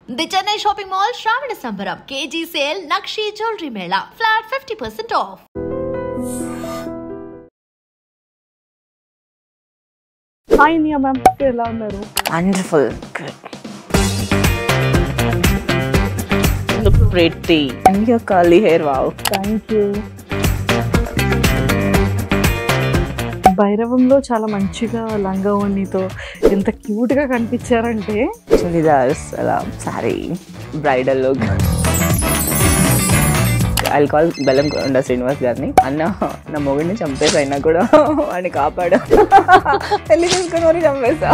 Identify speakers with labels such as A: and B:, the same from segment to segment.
A: The Chennai Shopping Mall Shravana Sambaram KG Sale Nakshi Jewelry Mela Flat 50% off.
B: Hi Nia ma'am, ఎలా ఉన్నారు?
C: Wonderful. Good. You look pretty. And your curly hair, wow.
B: Thank you. భైరవంలో చాలా మంచిగా లంగావోణితో ఎంత cute గా కనిపించారంటే
C: Churidars, saree, bridal look. I'll call బెల్లం కొండ శ్రీనివాస్ గారిని అన్న నా మొగుడిని చంపేసి అయినా కూడా వాడిని కాపాడు పెళ్లి చేసుకుని మరి చంపేసా.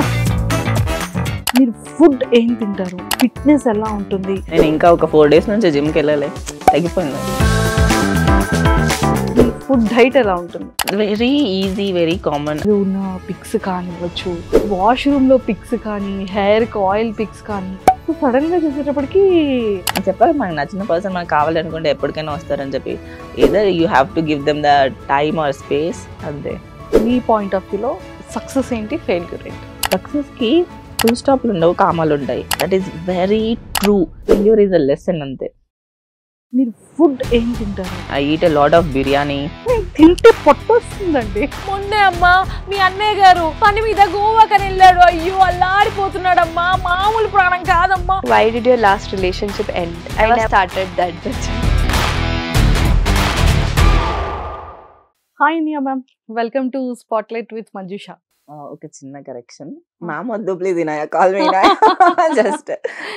B: మీరు ఫుడ్ ఏం తింటారు, ఫిట్నెస్ ఎలా ఉంటుంది?
C: నేను ఇంకా ఒక 4 days నుంచి జిమ్కి వెళ్ళాలి, తగ్గిపోయింది.
B: ఫుడ్ డైట్ ఎలా ఉంటుంది?
C: Very easy, very common.
B: ఉన్న పిక్స్ కానివ్వచ్చు, వాష్రూమ్ లో పిక్స్ కానీ, హెయిర్ కి ఆయిల్ పిక్స్ కానీ, సడన్ గా చూసేటప్పటికి
C: చెప్పాలి మనకు నచ్చిన పర్సన్ మనకు కావాలనుకుంటే ఎప్పటికైనా వస్తారని చెప్పి. Either you have to give them the time or space. అంతే.
B: మీ పాయింట్ ఆఫ్ వ్యూలో సక్సెస్ ఏంటి, ఫెయిల్యూర్ ఏంటి?
C: సక్సెస్కి ఫుల్ స్టాప్లు ఉండవు, కామాలు ఉంటాయి. That is very true. Failure is a lesson అంతే.
B: మీరు ఫుడ్ ఏం తింటారు?
C: I eat a lot of biryani.
B: తింటే పొట్ట వస్తుందండి.
D: మొన్నే అమ్మా మీ అన్నయ్య గారు పని మీద గోవాకని వెళ్ళాడు. అయ్యో అల్లాడిపోతున్నాడమ్మా, మామూలు ప్రాణం కాదమ్మా.
E: Why did your last relationship end? I never started that.
B: Hi Niya ma'am, welcome to spotlight with Manjusha.
C: ఒక చిన్న కరెక్షన్. మ్యామ్ వద్దు please, Inaya call me just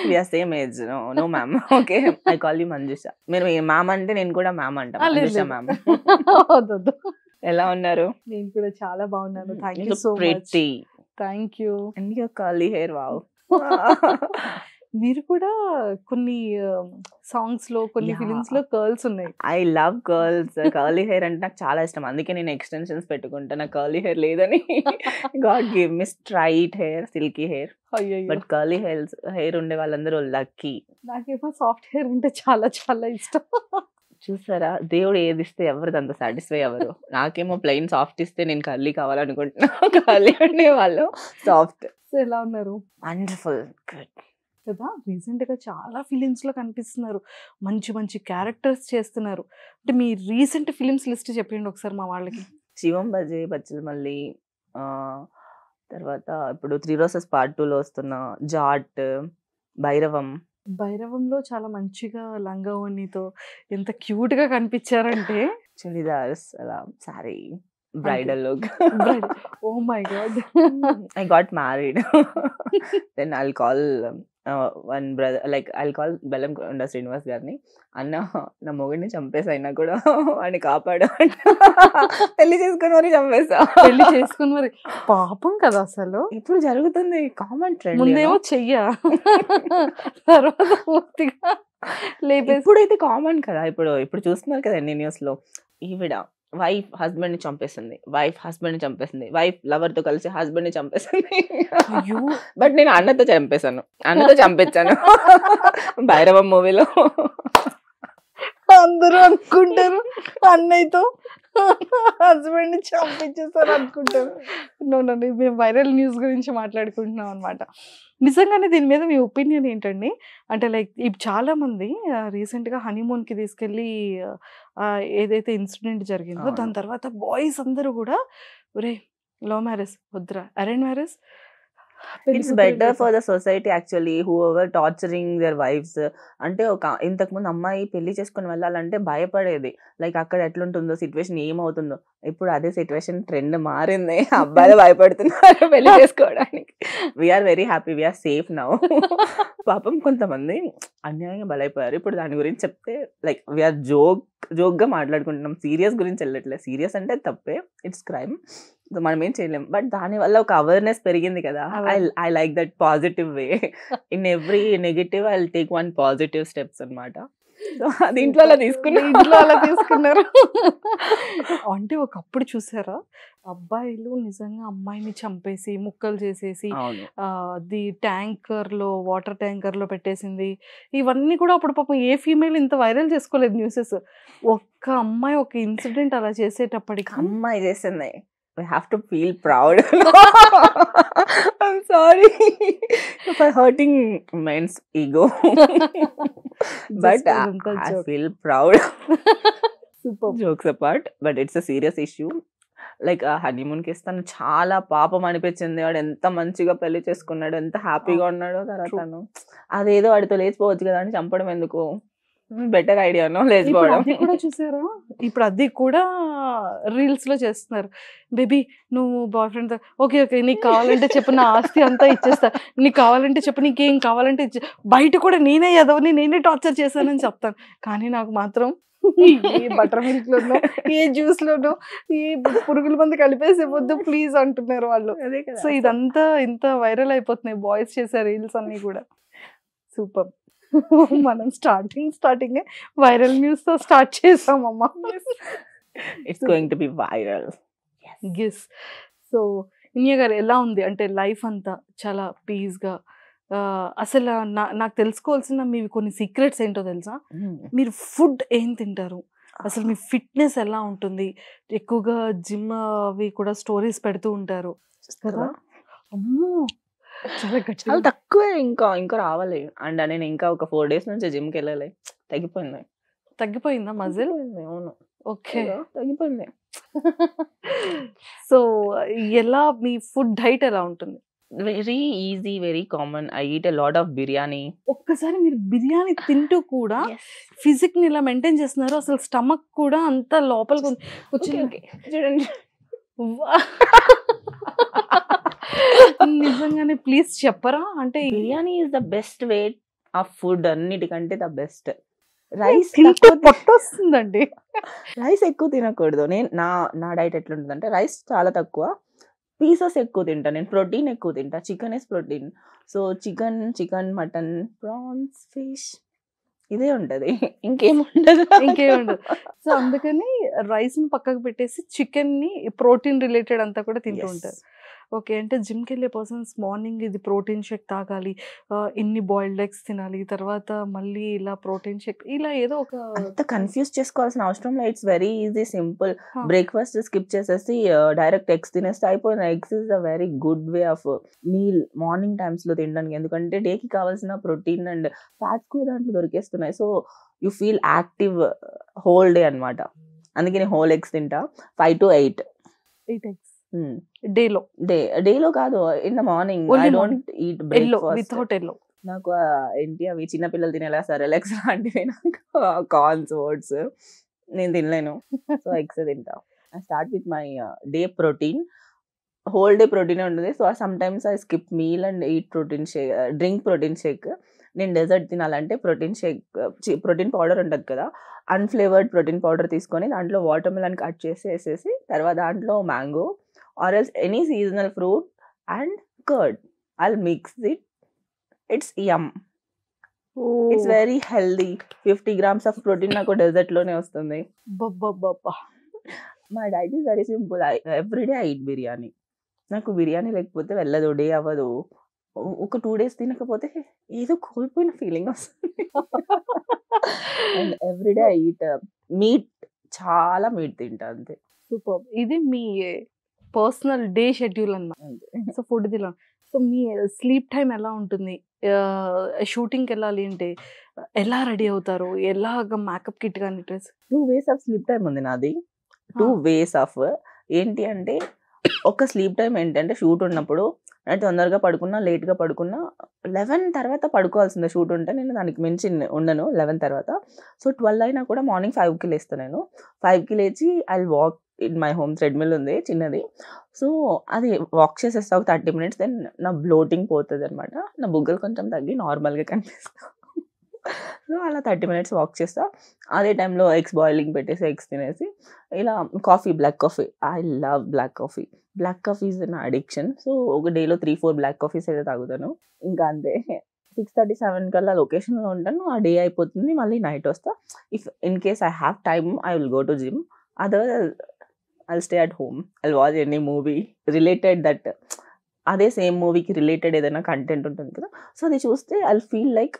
C: we are same age. No ma'am. Okay, I call you Manjusha. మీరు ma'am అంటే నేను కూడా ma'am అంటా. Manjusha ma'am.
B: వద్దు.
C: ఎలా ఉన్నారు?
B: నేను కూడా చాలా బాగున్నాను. Thank you so much.
C: Pretty.
B: Thank you.
C: And your curly hair, wow.
B: మీరు కూడా కొన్ని సాంగ్స్ లో, కొన్ని ఫిలిమ్స్ లో కర్ల్స్ ఉన్నాయి.
C: I love curls. Curly hair అంటే నాకు చాలా ఇష్టం, అందుకే నేను ఎక్స్టెన్షన్స్ పెట్టుకుంటా. నాకు కర్లీ హెయిర్ లేదని God give me straight hair, silky hair. But curly hair ఉండే వాళ్ళందరూ లక్కీ.
B: నాకేమో సాఫ్ట్ హెయిర్ ఉంటే చాలా చాలా ఇష్టం.
C: చూసారా, దేవుడు ఏది ఇస్తే ఎవరిది అంత సాటిస్ఫై అవ్వరు. నాకేమో ప్లెయిన్ సాఫ్ట్ ఇస్తే నేను కర్లీ కావాలనుకుంటున్నా. కర్లీ ఉండే వాళ్ళు సాఫ్ట్.
B: సో ఎలా ఉన్నారు?
C: వండర్ఫుల్. గుడ్
B: కదా. రీసెంట్ గా చాలా ఫిలిమ్స్ లో కనిపిస్తున్నారు, మంచి మంచి క్యారెక్టర్స్ చేస్తున్నారు. అంటే మీ రీసెంట్ ఫిలిమ్స్ లిస్ట్ చెప్పండి ఒకసారి మా వాళ్ళకి.
C: శివం బజే, బచ్చల్ మల్లి, తర్వాత ఇప్పుడు 3 Roses Part 2లో వస్తున్న జాట్, భైరవం.
B: భైరవంలో చాలా మంచిగా లంగావోణితో ఎంత క్యూట్ గా కనిపించారంటే
C: churidars, sari, bridal look.
B: Oh my god.
C: I got married. Then I'll call one brother, like I'll call బెల్లం కొండ శ్రీనివాస్ గారిని అన్న నా మొగుడిని చంపేసి అయినా కూడా వాడిని కాపాడు. పెళ్లి చేసుకుని మరి చంపేసా.
B: పెళ్లి చేసుకుని మరి పాపం కదా. అసలు
C: ఇప్పుడు జరుగుతుంది కామన్ ట్రెండ్.
B: ముందేమో చెయ్య, తర్వాత పూర్తిగా లేపేసి.
C: ఇప్పుడైతే కామన్ కదా. ఇప్పుడు చూస్తున్నారు కదా ఎన్ని న్యూస్ లో. ఈవిడ వైఫ్ హస్బెండ్ ని చంపేసింది, వైఫ్ హస్బెండ్ ని చంపేసింది, వైఫ్ లవర్ తో కలిసి హస్బెండ్ ని చంపేసింది. బట్ నేను అన్నతో చంపేశాను, అన్నతో చంపించాను భైరవం మూవీలో.
B: అందరూ అనుకుంటారు అన్నయ్యతో హస్బెండ్ ని చంపించేస్తారు అనుకుంటారు. నన్ను మేము వైరల్ న్యూస్ గురించి మాట్లాడుకుంటున్నాం అనమాట. నిజంగానే దీని మీద మీ ఒపీనియన్ ఏంటండి? అంటే లైక్ ఇప్పుడు చాలా మంది రీసెంట్గా హనీమూన్కి తీసుకెళ్ళి ఏదైతే ఇన్సిడెంట్ జరిగిందో దాని తర్వాత బాయ్స్ అందరూ కూడా ఒరే లవ్ మ్యారేజ్ వద్దురా, arrange marriage.
C: It's better for the society actually, whoever torturing their wives. అంటే ఇంతకుముందు అమ్మాయి పెళ్లి చేసుకుని వెళ్ళాలంటే భయపడేది, లైక్ అక్కడ ఎట్లుంటుందో, సిచ్యువేషన్ ఏమవుతుందో. ఇప్పుడు అదే సిచ్యువేషన్ ట్రెండ్ మారింది, అబ్బాయిలు భయపడుతున్నారు పెళ్లి చేసుకోవడానికి. We are very happy, we are safe now. పాపం కొంతమంది అన్యాయంగా బలైపోయారు. ఇప్పుడు దాని గురించి చెప్తే లైక్ వీఆర్ జోక్గా మాట్లాడుకుంటున్నాం, సీరియస్ గురించి వెళ్ళట్లేదు. సీరియస్ అంటే తప్పే, ఇట్స్ క్రైమ్, మనం ఏం చేయలేం. బట్ దాని వల్ల ఒక అవేర్నెస్ పెరిగింది కదా. I like that positive way. In every negative I take one positive steps అనమాట. అది ఇంట్లో అలా
B: తీసుకున్నారు. అంటే ఒకప్పుడు చూసారా, అబ్బాయిలు నిజంగా అమ్మాయిని చంపేసి ముక్కలు చేసేసి అది వాటర్ ట్యాంకర్ లో పెట్టేసింది. ఇవన్నీ కూడా అప్పుడు పాపం ఏ ఫీమేల్ ఇంత వైరల్ చేసుకోలేదు న్యూసెస్. ఒక్క అమ్మాయి ఒక ఇన్సిడెంట్ అలా చేసేటప్పటికి
C: అమ్మాయి చేసింది we have to feel proud. I'm sorry for hurting men's ego. But
B: Just అదంతా
C: I
B: joke.
C: feel proud.
B: Super.
C: Jokes apart, but it's a serious issue. Like ఆ హనీమూన్ కి తను చాలా పాపం అనిపించింది. వాడు ఎంత మంచిగా పెళ్లి చేసుకున్నాడు, ఎంత హ్యాపీగా ఉన్నాడో. తర్వాత
B: True.
C: తను అదేదో వాడితో లేచిపోవచ్చు కదా అని చంపడం ఎందుకు? బెటర్ ఐడియానో
B: ఇప్పుడు
C: లేచిపోవడం.
B: అది కూడా చూసారా, ఇప్పుడు అది కూడా రీల్స్ లో చేస్తున్నారు. బేబీ నువ్వు బాయ్ ఫ్రెండ్ ఓకే ఓకే నీకు కావాలంటే చెప్పు, నా ఆస్తి అంతా ఇచ్చేస్తా, నీకు కావాలంటే చెప్పు, నీకేం కావాలంటే బయట కూడా నేనే ఎదవని, నేనే టార్చర్ చేశానని చెప్తాను. కానీ నాకు మాత్రం ఏ బటర్ మిల్క్ లోనో ఏ జ్యూస్ లోనో ఏ పురుగుల మంది కలిపేసి ఇవ్వద్దు ప్లీజ్ అంటున్నారు వాళ్ళు.
C: అదే కదా.
B: సో ఇదంతా ఇంత వైరల్ అయిపోతున్నాయి బాయ్స్ చేసే రీల్స్ అన్ని కూడా. సూపర్. మనం స్టార్టింగ్ వైరల్ న్యూస్ తో స్టార్ట్ చేసామమ్మా.
C: It's going to be viral.
B: Yes. So Inya గారు ఎలా ఉంది అంటే లైఫ్ అంతా చాలా పీస్ గా? అసలు నాకు తెలుసుకోవాల్సిన మీవి కొన్ని సీక్రెట్స్ ఏంటో తెలుసా? మీరు ఫుడ్ ఏం తింటారు, అసలు మీ ఫిట్నెస్ ఎలా ఉంటుంది? ఎక్కువగా జిమ్ అవి కూడా స్టోరీస్ పెడుతూ ఉంటారు కదా. అమ్మో చాలా గట్టి.
C: చాలా తక్కువే, ఇంకా రావాలి. అండ్ నేను ఇంకా ఒక 4 days నుంచి జిమ్ కి వెళ్ళాలి.
B: తగ్గిపోయిందా మజిల్?
C: అవును,
B: ఓకే
C: తగ్గిపోయింది.
B: సో ఎలా మీ ఫుడ్ డైట్ ఎలా ఉంటుంది?
C: Very easy, very common. I eat a lot of biryani.
B: ఒక్కసారి మీరు బిర్యానీ తింటూ కూడా ఫిజిక్ ని ఇలా మెయింటైన్ చేస్తున్నారు, అసలు స్టమక్ కూడా అంత లోపలికి
C: చూడండి.
B: నిజంగానే ప్లీజ్ చెప్పరా? అంటే
C: biryani is the best way of food, అన్నిటికంటే ద బెస్ట్. రైస్
B: పొట్టొస్తుందండి.
C: రైస్ ఎక్కువ తినకూడదు. నేను నా డైట్ ఎట్లుంటుంది అంటే రైస్ చాలా తక్కువ, పీసెస్ ఎక్కువ తింటా. నేను ప్రోటీన్ ఎక్కువ తింటా. Chicken is protein. So chicken, mutton, prawns, fish ఇదే ఉంటది, ఇంకేముండదు.
B: సో అందుకని రైస్ ని పక్కకు పెట్టేసి చికెన్ ని ప్రోటీన్ రిలేటెడ్ అంతా కూడా తింటూ ఉంటారు. ఓకే. అంటే జిమ్కి వెళ్ళే పర్సన్స్ మార్నింగ్ ఇది ప్రోటీన్ షేక్ తాగాలి, ఇన్ని బాయిల్డ్ ఎగ్స్ తినాలి, తర్వాత మళ్ళీ ఇలా ప్రోటీన్ షేక్, ఇలా ఏదో ఒక
C: అంత కన్ఫ్యూజ్ చేసుకోవాల్సిన అవసరం లేదు. It's very easy, simple. Breakfast skip చేసేసి డైరెక్ట్ ఎగ్స్ తినేస్తే అయిపోయిన. Eggs is a very good way of meal morning times లో తినడానికి. ఎందుకంటే డేకి కావాల్సిన ప్రోటీన్ అండ్ ఫ్యాట్స్ కూడా దాంట్లో దొరికేస్తున్నాయి. So you feel active whole day అనమాట. అందుకే నేను హోల్ ఎగ్స్ తింటా. 5 to 8
B: eggs డేలో
C: కాదు, in the morning. I don't eat
B: without yellow.
C: నాకు ఏంటి అవి చిన్నపిల్లలు తినేలా సెరెలాక్స్ లాంటివి, నాకు కార్న్స్, ఓట్స్ నేను తినలేను. సో ఎగ్స్ తింటా. I start with my day protein. Whole day protein ఉంటుంది. So sometimes I skip meal and eat protein shake, drink protein shake. నేను డెజర్ట్ తినాలంటే ప్రోటీన్ షేక్, ప్రోటీన్ పౌడర్ ఉంటుంది కదా, unflavoured protein powder తీసుకొని దాంట్లో water melon cut చేసి వేసేసి, తర్వాత దాంట్లో mango or else any seasonal fruit and curd. I'll mix it. It's yum. It's very healthy. 50 grams of protein నాకు డెజర్ట్ లోనే వస్తుంది. My diet is very simple. Every day I eat biryani. నాకు బిర్యానీ లేకపోతే వెళ్ళదు, డే అవ్వదు. ఒక 2 days తినకపోతే ఏదో కోల్పోయిన ఫీలింగ్ వస్తుంది. And every day I eat meat, చాలా మీట్ తింటా అంతే.
B: సూపర్. ఇది మీ పర్సనల్ డే షెడ్యూల్ అన్నమాట. సో ఫుడ్ తిన. సో మీ స్లీప్ టైం ఎలా ఉంటుంది? షూటింగ్కి వెళ్ళాలి అంటే ఎలా రెడీ అవుతారు? ఎలాగ మేకప్ కిట్ కానీ dress?
C: 2 ways of sleep time ఉంది నాది. 2 ways ఆఫ్ ఏంటి అంటే, ఒక స్లీప్ టైం ఏంటంటే షూట్ ఉన్నప్పుడు నేను తొందరగా పడుకున్నా, లేట్గా పడుకున్నా, 11 తర్వాత పడుకోవాల్సిందే. షూట్ ఉంటే నేను దానికి మించి ఉండను 11 తర్వాత. సో 12 అయినా కూడా మార్నింగ్ 5కి లేస్తాను. నేను 5కి లేచి I walk in my home. Treadmill ఉంది చిన్నది. సో అది వాక్ చేసేస్తా ఒక 30 minutes. దెన్ నా బ్లోటింగ్ పోతుంది అనమాట. నా బుగ్గలు కొంచెం తగ్గి నార్మల్గా కనిపిస్తా. సో అలా 30 minutes వాక్ చేస్తా. అదే టైంలో ఎగ్స్ బాయిలింగ్ పెట్టేసి ఎగ్స్ తినేసి ఇలా coffee, black coffee. I love black coffee. Black coffee is నా అడిక్షన్. సో ఒక డేలో 3-4 బ్లాక్ కాఫీస్ అయితే తాగుతాను. ఇంకా అంతే. 6:37 కల్లా లొకేషన్లో ఉంటాను. ఆ డే అయిపోతుంది, మళ్ళీ నైట్ వస్తా. If in case I have time I will go to gym. Otherwise I'll stay at home. I'll watch any movie related that అదే సేమ్ మూవీకి రిలేటెడ్ ఏదైనా కంటెంట్ ఉంటుంది కదా, సో అది చూస్తే ఐ ఫీల్ లైక్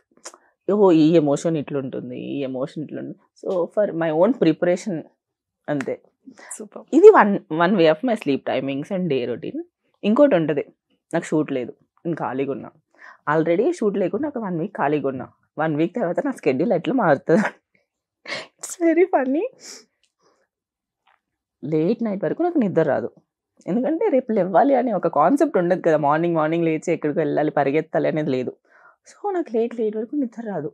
C: ఓహో ఈ ఎమోషన్ ఇట్లుంటుంది, ఈ ఎమోషన్ ఇట్లుంటుంది. So for my own preparation అంతే.
B: సూపర్.
C: ఇది one way of my sleep timings and day routine. ఇంకోటి ఉంటుంది, నాకు షూట్ లేదు, నేను ఖాళీగా ఉన్నా. ఆల్రెడీ షూట్ లేకుండా ఒక 1 వీక్ ఖాళీగా ఉన్నా. 1 వీక్ తర్వాత నా స్కెడ్యూల్ ఎట్లా మారుతుంది, it's very funny. Late night వరకు నాకు నిద్ర రాదు, ఎందుకంటే రేపు లేవాలి అనే ఒక కాన్సెప్ట్ ఉండదు కదా. మార్నింగ్ లేచి ఎక్కడికి వెళ్ళాలి, పరిగెత్తాలి అనేది లేదు. సో నాకు లేట్ వరకు నిద్ర రాదు.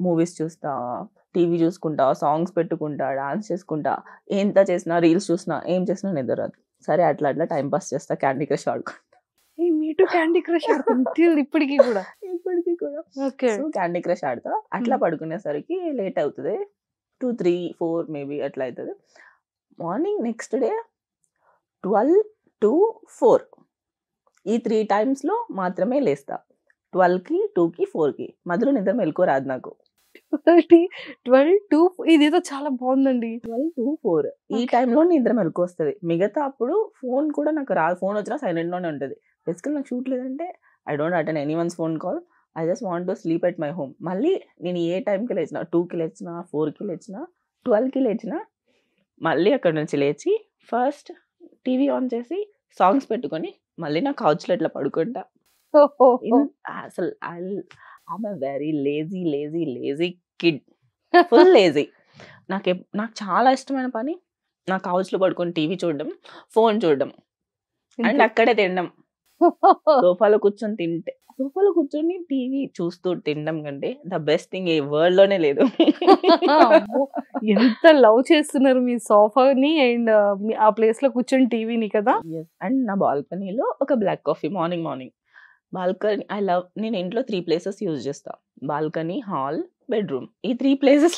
C: మూవీస్ చూస్తా, టీవీ చూసుకుంటా, సాంగ్స్ పెట్టుకుంటా, డాన్స్ చేసుకుంటా, ఎంత చేసినా, రీల్స్ చూసినా, ఏం చేసినా నిద్ర రాదు. సరే అట్లా టైం పాస్ చేస్తా, క్యాండీ క్రష్ ఆడుకుంటా.
B: మీటు క్యాండీ క్రష్ ఆడుతుంది ఇప్పటికీ కూడా? ఓకే.
C: సో క్యాండీ క్రష్ ఆడతా. అట్లా పడుకునేసరికి లేట్ అవుతుంది, 2, 3, 4 మేబీ అట్లా అవుతుంది. మార్నింగ్ నెక్స్ట్ డే 12 to 4 ఈ 3 టైమ్స్లో మాత్రమే లేస్తా. 12కి, 2కి, 4కి మధ్యలో నిద్ర మెలకు రాదు నాకు.
B: 12 to ఇదేదో చాలా బాగుందండి.
C: 12 to 4 ఈ టైంలో నిద్ర మెలకు వస్తుంది. మిగతా అప్పుడు ఫోన్ కూడా నాకు రాదు. ఫోన్ వచ్చినా సైలెంట్లోనే ఉంటుంది. బేసికల్ నాకు షూట్ లేదంటే I don't attend any once phone call. I just want to sleep at my home. మళ్ళీ నేను ఏ టైంకి లేచినా, 2కి లేచినా, 4కి లేచినా, 12కి లేచినా, మళ్ళీ అక్కడ నుంచి లేచి ఫస్ట్ టీవీ ఆన్ చేసి సాంగ్స్ పెట్టుకొని మళ్ళీ నా కౌచ్లో ఇట్లా పడుకుంటా. అసలు I'm a very lazy kid, full lazy. నాకు చాలా ఇష్టమైన పని నా కౌచ్లో పడుకొని టీవీ చూడడం, ఫోన్ చూడడం అండ్ అక్కడే తినడం. సోఫాలో కూర్చొని టీవీ చూస్తూ తినడం కంటే the best thing A world లోనే లేదు.
B: ఎంత లవ్ చేస్తున్నారు మీ సోఫాని అండ్ ఆ ప్లేస్ లో కూర్చొని టీవీని కదా.
C: అండ్ నా బాల్కనీలో ఒక బ్లాక్ కాఫీ మార్నింగ్. బాల్కనీ నేను ఇంట్లో 3 ప్లేసెస్ యూజ్ చేస్తా. Balcony, hall, bedroom. ఈ 3 ప్లేసెస్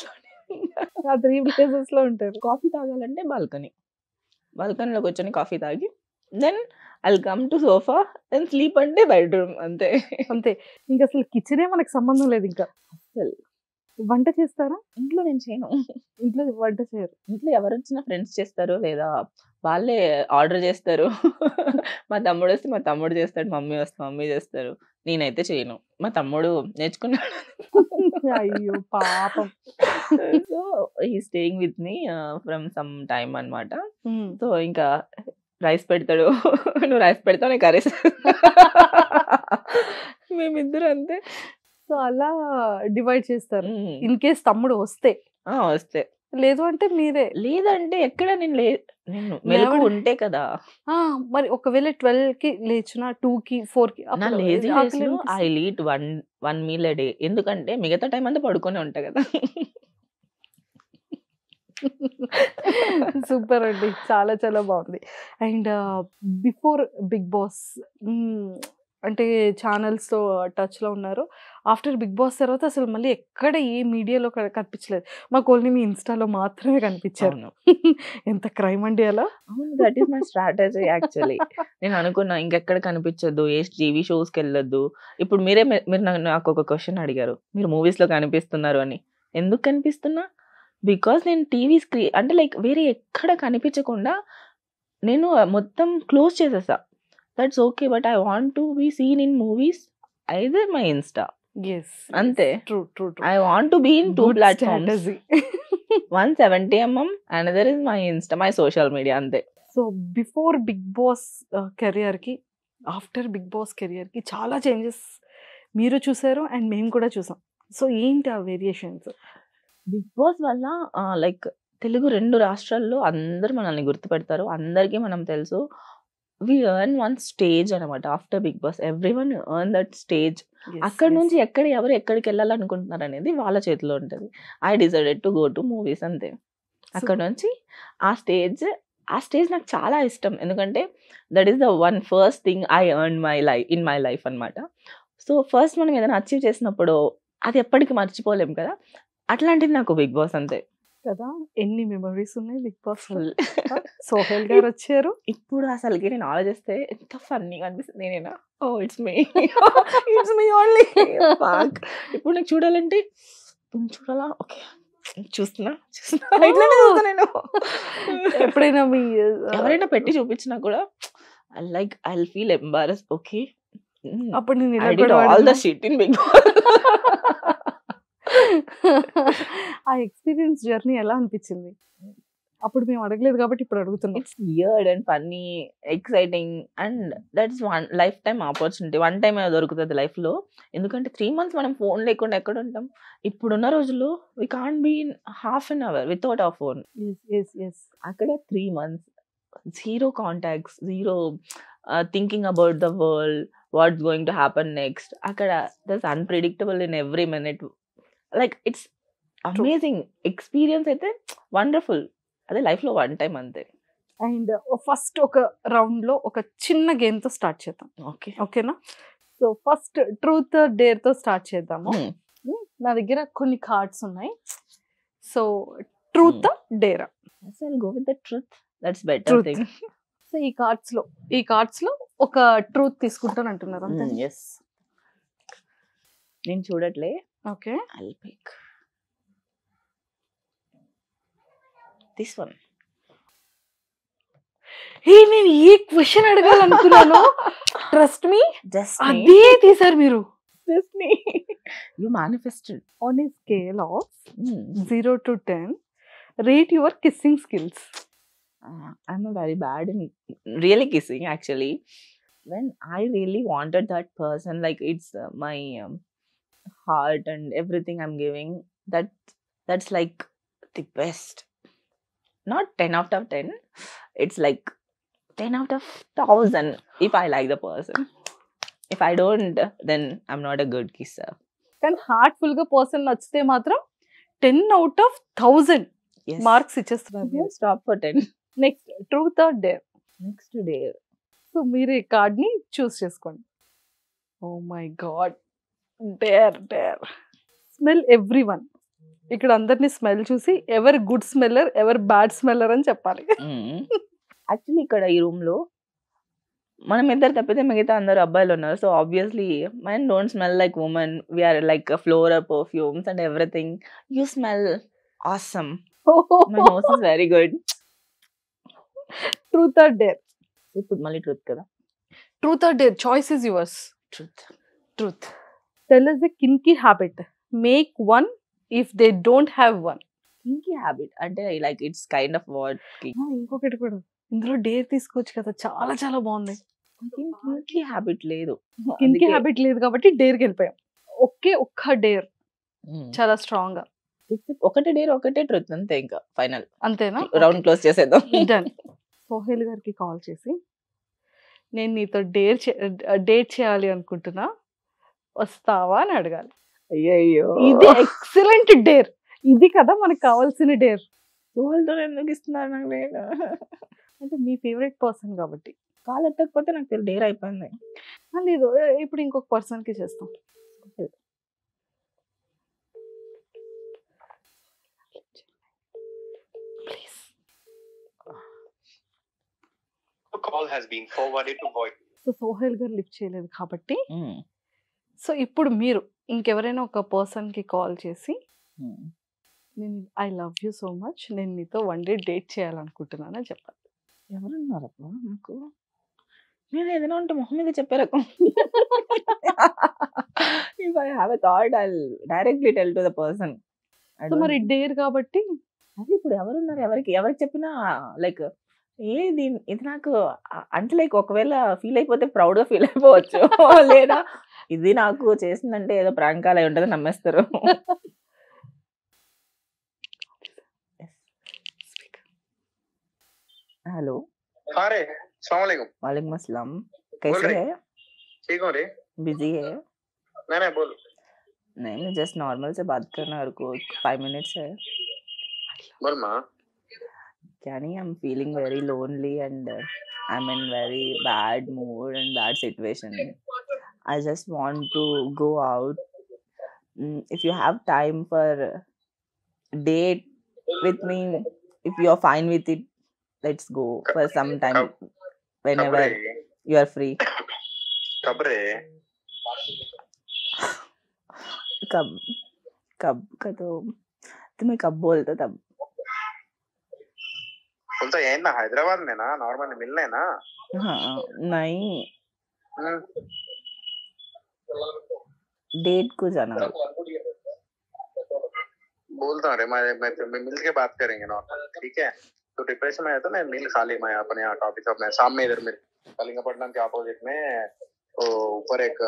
B: లో ఉంటారు.
C: కాఫీ తాగాలంటే బాల్కనీలో కూర్చొని కాఫీ తాగి then I'll come to sofa then sleep అంటే బెడ్రూమ్. అంతే.
B: ఇంకా అసలు కిచెనే మనకు సంబంధం లేదు. ఇంకా
C: అసలు
B: వంట చేస్తారా?
C: ఇంట్లో నేను చేయను.
B: ఇంట్లో వంట చేయరు.
C: ఇంట్లో ఎవరు వచ్చినా ఫ్రెండ్స్ చేస్తారు, లేదా వాళ్ళే ఆర్డర్ చేస్తారు. మా తమ్ముడు వస్తే మా తమ్ముడు చేస్తాడు, మమ్మీ వస్తే మమ్మీ చేస్తారు. నేనైతే చేయను. మా తమ్ముడు నేర్చుకున్నాడు.
B: అయ్యో పాపం.
C: So he staying with me from some time అన్నమాట. సో ఇంకా రైస్ పెడతాడు, నువ్వు రైస్ పెడతావు, నేను కర్రీస్. మేమిద్దరు అంతే.
B: సో అలా డివైడ్ చేస్తారు. ఇన్ కేస్ తమ్ముడు వస్తే లేదు అంటే మీరే.
C: లేదంటే ఎక్కడ నేను మెలకు ఉంటే కదా.
B: మరి ఒకవేళ 12కి లేచిన 2కి 4కి
C: నా lazy I eat one meal a day. ఎందుకంటే మిగతా టైం అంతా పడుకొని ఉంటా కదా.
B: సూపర్ అండి, చాలా చాలా బాగుంది. అండ్ బిఫోర్ బిగ్ బాస్ అంటే ఛానల్స్తో టచ్లో ఉన్నారు. ఆఫ్టర్ బిగ్ బాస్ తర్వాత అసలు మళ్ళీ ఎక్కడ ఏ మీడియాలో కనిపించలేదు. మాకు ఓన్లీ మీ ఇన్స్టాలో మాత్రమే కనిపించారు. ఎంత క్రైమ్ అండి అలా.
C: That is my strategy actually. నేను అనుకున్నా ఇంకెక్కడ కనిపించద్దు, ఏ టీవీ షోస్కి వెళ్ళొద్దు. ఇప్పుడు మీరు నాకు ఒక క్వశ్చన్ అడిగారు, మీరు మూవీస్లో కనిపిస్తున్నారు అని. ఎందుకు కనిపిస్తున్నా? బికాస్ నేను టీవీ స్క్రీన్ అంటే లైక్ వేరే ఎక్కడ కనిపించకుండా నేను మొత్తం క్లోజ్ చేసేసా. That's okay, but I want to be seen in movies either my Insta. అంతే. I want to be in 2 platforms. 170mm, another is my Insta, my social media. అంతే.
B: So before Bigg Boss కెరియర్కి, after Bigg Boss కెరియర్కి చాలా changes మీరు చూసారు and మేము కూడా చూసాం. సో ఏంటి ఆ వేరియేషన్స్?
C: బిగ్ బాస్ వల్ల లైక్ తెలుగు 2 రాష్ట్రాల్లో అందరు మనల్ని గుర్తుపెడతారు, అందరికీ మనం తెలుసు. వి ఎర్న్ వన్ స్టేజ్ అనమాట. After Bigg Boss everyone earn that stage. అక్కడ నుంచి ఎవరు ఎక్కడికి వెళ్ళాలనుకుంటున్నారు అనేది వాళ్ళ చేతిలో ఉంటుంది. I decided to go to movies. అంతే. అక్కడ నుంచి ఆ స్టేజ్ నాకు చాలా ఇష్టం, ఎందుకంటే that is the first thing I earn in my life అనమాట. సో ఫస్ట్ మనం ఏదైనా అచీవ్ చేసినప్పుడు అది ఎప్పటికీ మర్చిపోలేం కదా. అట్లాంటిది నాకు బిగ్ బాస్. అంతే
B: కదా. ఎన్ని మెమరీస్ ఉన్నాయి బిగ్ బాస్. సోహెల్ గారు వచ్చారు.
C: ఇప్పుడు అసలుకి నేను ఆలోచిస్తే ఎంత ఫన్నీగా అనిపిస్తుంది. నేనేనా? Oh it's me only. ఇప్పుడు నాకు చూడాలంటే చూడాలా, ఓకే చూస్తున్నా నేను.
B: ఎప్పుడైనా మీ
C: ఎవరైనా పెట్టి చూపించినా కూడా ఐ ఫీల్ ఎంబారస్. ఓకే,
B: అప్పుడు నేను
C: all the shit in Bigg Boss.
B: ఆ ఎక్స్పీరియన్స్ జర్నీ ఎలా అనిపించింది? అప్పుడు మేము అడగలేదు కాబట్టి ఇప్పుడు అడుగుతున్నాం.
C: It's weird and funny, exciting and that's one life time opportunity. One time దొరుకుతుంది లైఫ్లో. ఎందుకంటే 3 months మనం ఫోన్ లేకుండా ఎక్కడ ఉంటాం? ఇప్పుడున్న రోజుల్లో we can't be in half an hour without our phone. అక్కడ 3 months zero contacts, zero thinking about the world, what's going to happen next. అక్కడ that's unpredictable in every minute. Like it's amazing experience, అయితే wonderful. అదే లైఫ్లో one time అంతే.
B: And first ఒక round లో ఒక చిన్న గేమ్ తో స్టార్ట్ చేద్దాం.
C: ఓకే,
B: ఓకేనా? సో ఫస్ట్ ట్రూత్ డేర్ తో స్టార్ట్ చేద్దాము. నా దగ్గర కొన్ని కార్డ్స్ ఉన్నాయి. So truth dare.
C: I'll go with the truth. That's better
B: Truth.
C: thing.
B: So ఈ కార్డ్స్ లో ఒక ట్రూత్ తీసుకుంటాను అంటున్నారు అంతే.
C: Yes. నేను చూడట్లే.
B: Okay,
C: I'll pick this one.
B: నేను ఏ క్వశ్చన్ అడగాలనుకున్నాను ట్రస్ట్ మీ,
C: Destiny.
B: అదే తీసారు మీరు.
C: Destiny. You manifested.
B: On a scale of
C: Hmm.
B: 0 to 10 rate your kissing skills.
C: I'm a very bad in really kissing actually. When I really wanted that person, like it's my heart and everything I'm giving, that's like the best. Not 10 out of 10. It's like 10 out of 1,000 if I like the person. If I don't, then I'm not a good kisser.
B: కానీ heartful గా person నచ్చితే మాత్రం 10 out of 1000
C: Yes.
B: Marks ఇచ్చేస్తున్నారు.
C: Don't stop for 10.
B: Next truth or dare.
C: Next day.
B: So మీరు ఈ card ని choose చేసుకోండి. Oh my god, dare. Smell everyone. ఇక్కడ అందరినీ స్మెల్ చూసి ఎవరు గుడ్ స్మెల్లర్, ఎవరు బ్యాడ్ స్మెల్లర్ అని చెప్పాలి.
C: యాక్చువల్లీ ఇక్కడ ఈ రూమ్ లో మనం ఇద్దరు తప్పితే మిగతా అందరు అబ్బాయిలు ఉన్నారు. So obviously men don't smell like women. We are like floral perfumes and everything. You smell awesome. My nose is very good.
B: Truth or dare.
C: ఇప్పుడు మళ్ళీ ట్రూత్ కదా.
B: Truth or dare, choice is yours.
C: Truth.
B: Tell us a kinky habit. Make one if they don't have one.
C: Kinky habit అంటే like it's kind of what.
B: ఇంకొకటి కూడా ఇందులో dare తీసుకోవచ్చు కదా, చాలా చాలా బాగుంది.
C: కింకీ హ్యాబిట్ లేదు.
B: కింకి హ్యాబిట్ లేదు కాబట్టి డేర్కి వెళ్ళిపోయాం. ఒక్క డేర్ చాలా స్ట్రాంగ్ గా.
C: ఒకటే డేర్ ఒకటే ట్రూత్ అంతే. ఇంకా ఫైనల్
B: అంతేనా?
C: రౌండ్ క్లోజ్ చేసేద్దాం.
B: డన్. సోహెల్ గారికి కాల్ చేసి నేను నీతో డేట్ చేయాలి అనుకుంటున్నా, వస్తావా అని అడగాలి.
C: అయ్యో,
B: ఇది ఎక్సలెంట్ డేర్. ఇది కదా మనకు కావాల్సిన డేర్.
C: సోహెల్తో ఎందుకు ఇస్తున్నారు నాకు నేను?
B: అంటే మీ ఫేవరెట్ పర్సన్ కాబట్టి.
C: కాల్ ఎత్తకపోతే నాకు డేర్ అయిపోయింది.
B: లేదు, ఇప్పుడు ఇంకొక పర్సన్ కి చేస్తాం.
F: The call has been forwarded to voice.
B: So Sohel గారు లిఫ్ట్ చేయలేదు కాబట్టి, సో ఇప్పుడు మీరు ఇంకెవరైనా ఒక పర్సన్ కి కాల్ చేసి నేను I love you so much, నేను నీతో వన్ డే డేట్ చేయాలనుకుంటున్నానని చెప్పాలి.
C: ఎవరున్నారప్ప నాకు? నేను ఏదైనా ఉంటే మొహం మీద చెప్పే రకం. If I have a thought, I'll directly tell to the person.
B: So మరి డేర్ కాబట్టి
C: అది ఇప్పుడు ఎవరున్నారు, ఎవరికి చెప్పినా లైక్ ఏది ఇది నాకు అంటే లైక్ ఒకవేళ ఫీల్ అయిపోతే ప్రౌడ్ గా ఫీల్ అయిపోవచ్చు. లేదా ఇది నాకు చేసిందంటే ఏదో ప్రాంకాలు అయి ఉంటుంది నమ్మేస్తారు. हेलो.
F: हाँ रे, अस्सलाम वालेकुम.
C: वालेकुम अस्सलाम.
F: बोल
C: कैसे
F: रहे?
C: है?
F: ठीक हो रे?
C: बिजी है?
F: नहीं बोल.
C: नहीं, जस्ट नॉर्मल से बात करना है, को 5 minutes है.
F: बोल माँ.
C: क्या नहीं, I'm feeling very lonely and I'm in very bad mood and bad situation. I just want to go out. If you have time for date with me, if you're fine with it, let's go for some time whenever you are free.
F: कब रे?
C: कब का तो तुम्हें कब बोलता तब.
F: बोलता है ना हैदराबाद में ना नॉर्मली मिलने ना.
C: हाँ नहीं, डेट को जाना.
F: बोलता रे मैं मिल के बात करेंगे नॉर्मल, ठीक है? तो डिप्रेशन में आया तो मैं मिल खाली मैं अपने यहाँ कॉफी शॉप में सामने इधर में कलिंगपट्टनम के अपोजिट में वो ऊपर एक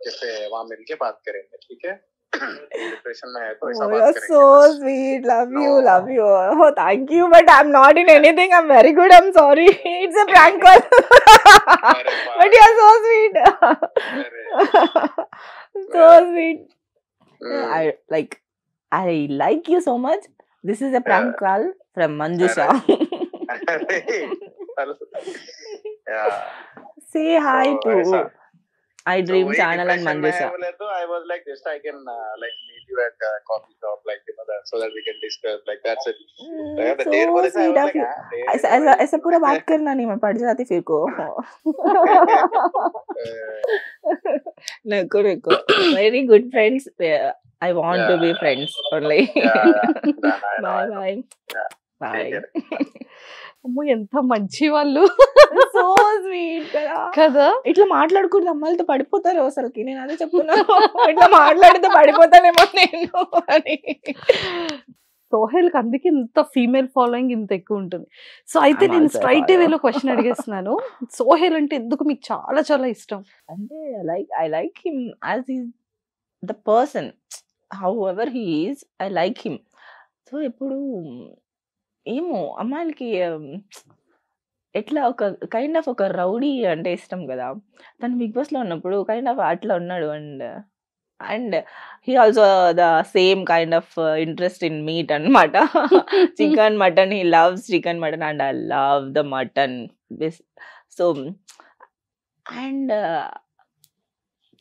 F: कैफे वहाँ मिल के बात करेंगे, ठीक है? डिप्रेशन में है तो ऐसा
C: Oh,
F: बात
C: you're
F: करेंगे
C: so
F: बस।
C: sweet. Love you,
F: No.
C: love you. Oh, thank you. But I'm not in anything. I'm very good. I'm sorry. It's a prank call.
F: अरे
C: But you're so sweet.
F: अरे
C: So sweet.
F: Hmm,
C: I like you so much. This is a prank call from Manjusha.
F: अरे hello या
C: Say hi
F: तो ऐसा
C: to I
F: तो
C: Dream
F: वही
C: channel and
F: depression में है
C: Manjusha.
F: बोले तो I was like just I can like meet you at a coffee shop like you know that so that we can discuss like that's it. तो यार
C: So
F: date बोले तो I
C: sweet
F: was
C: of
F: like
C: you.
F: हाँ date
C: ऐसा
F: है
C: ऐसा
F: भाई
C: ऐसा पूरा बात करना नहीं, मैं पड़ जाती फिर को. Nako, nako. Very good friends. I want to be
F: yeah
C: friends only.
F: done I know
C: Bye
F: I know
C: bye.
F: yeah take
C: Bye.
F: care.
B: అమ్మో ఎంత మంచి వాళ్ళు
C: So sweet కదా.
B: కదా.
C: ఇట్లా మాట్లాడకూడదు, అమ్మాయిలతో పడిపోతారు అసలుకి. నేను అదే చెప్తున్నాను. ఇట్లా మాట్లాడితే పడిపోతానేమో నేను అని.
B: సోహెల్కి అందుకే ఇంత ఫీమేల్ ఫాలోయింగ్ ఇంత ఎక్కువ ఉంటుంది. సో అయితే
C: I'm
B: నేను
C: also a
B: స్ట్రైట్
C: follower.
B: వేలో క్వశ్చన్ అడిగేస్తున్నాను. సోహెల్ అంటే ఎందుకు మీకు చాలా చాలా ఇష్టం?
C: అంటే I like him as he's the person. However he is, I like him. So ఇప్పుడు ఏమో అమ్మాయిలకి ఎట్లా ఒక కైండ్ ఆఫ్ ఒక రౌడీ అంటే ఇష్టం కదా. తను బిగ్ బాస్ లో ఉన్నప్పుడు కైండ్ ఆఫ్ అట్లా ఉన్నాడు. And he also the same kind of interest in meat అన్నమాట. Chicken mutton, he loves chicken mutton and I love the mutton. So and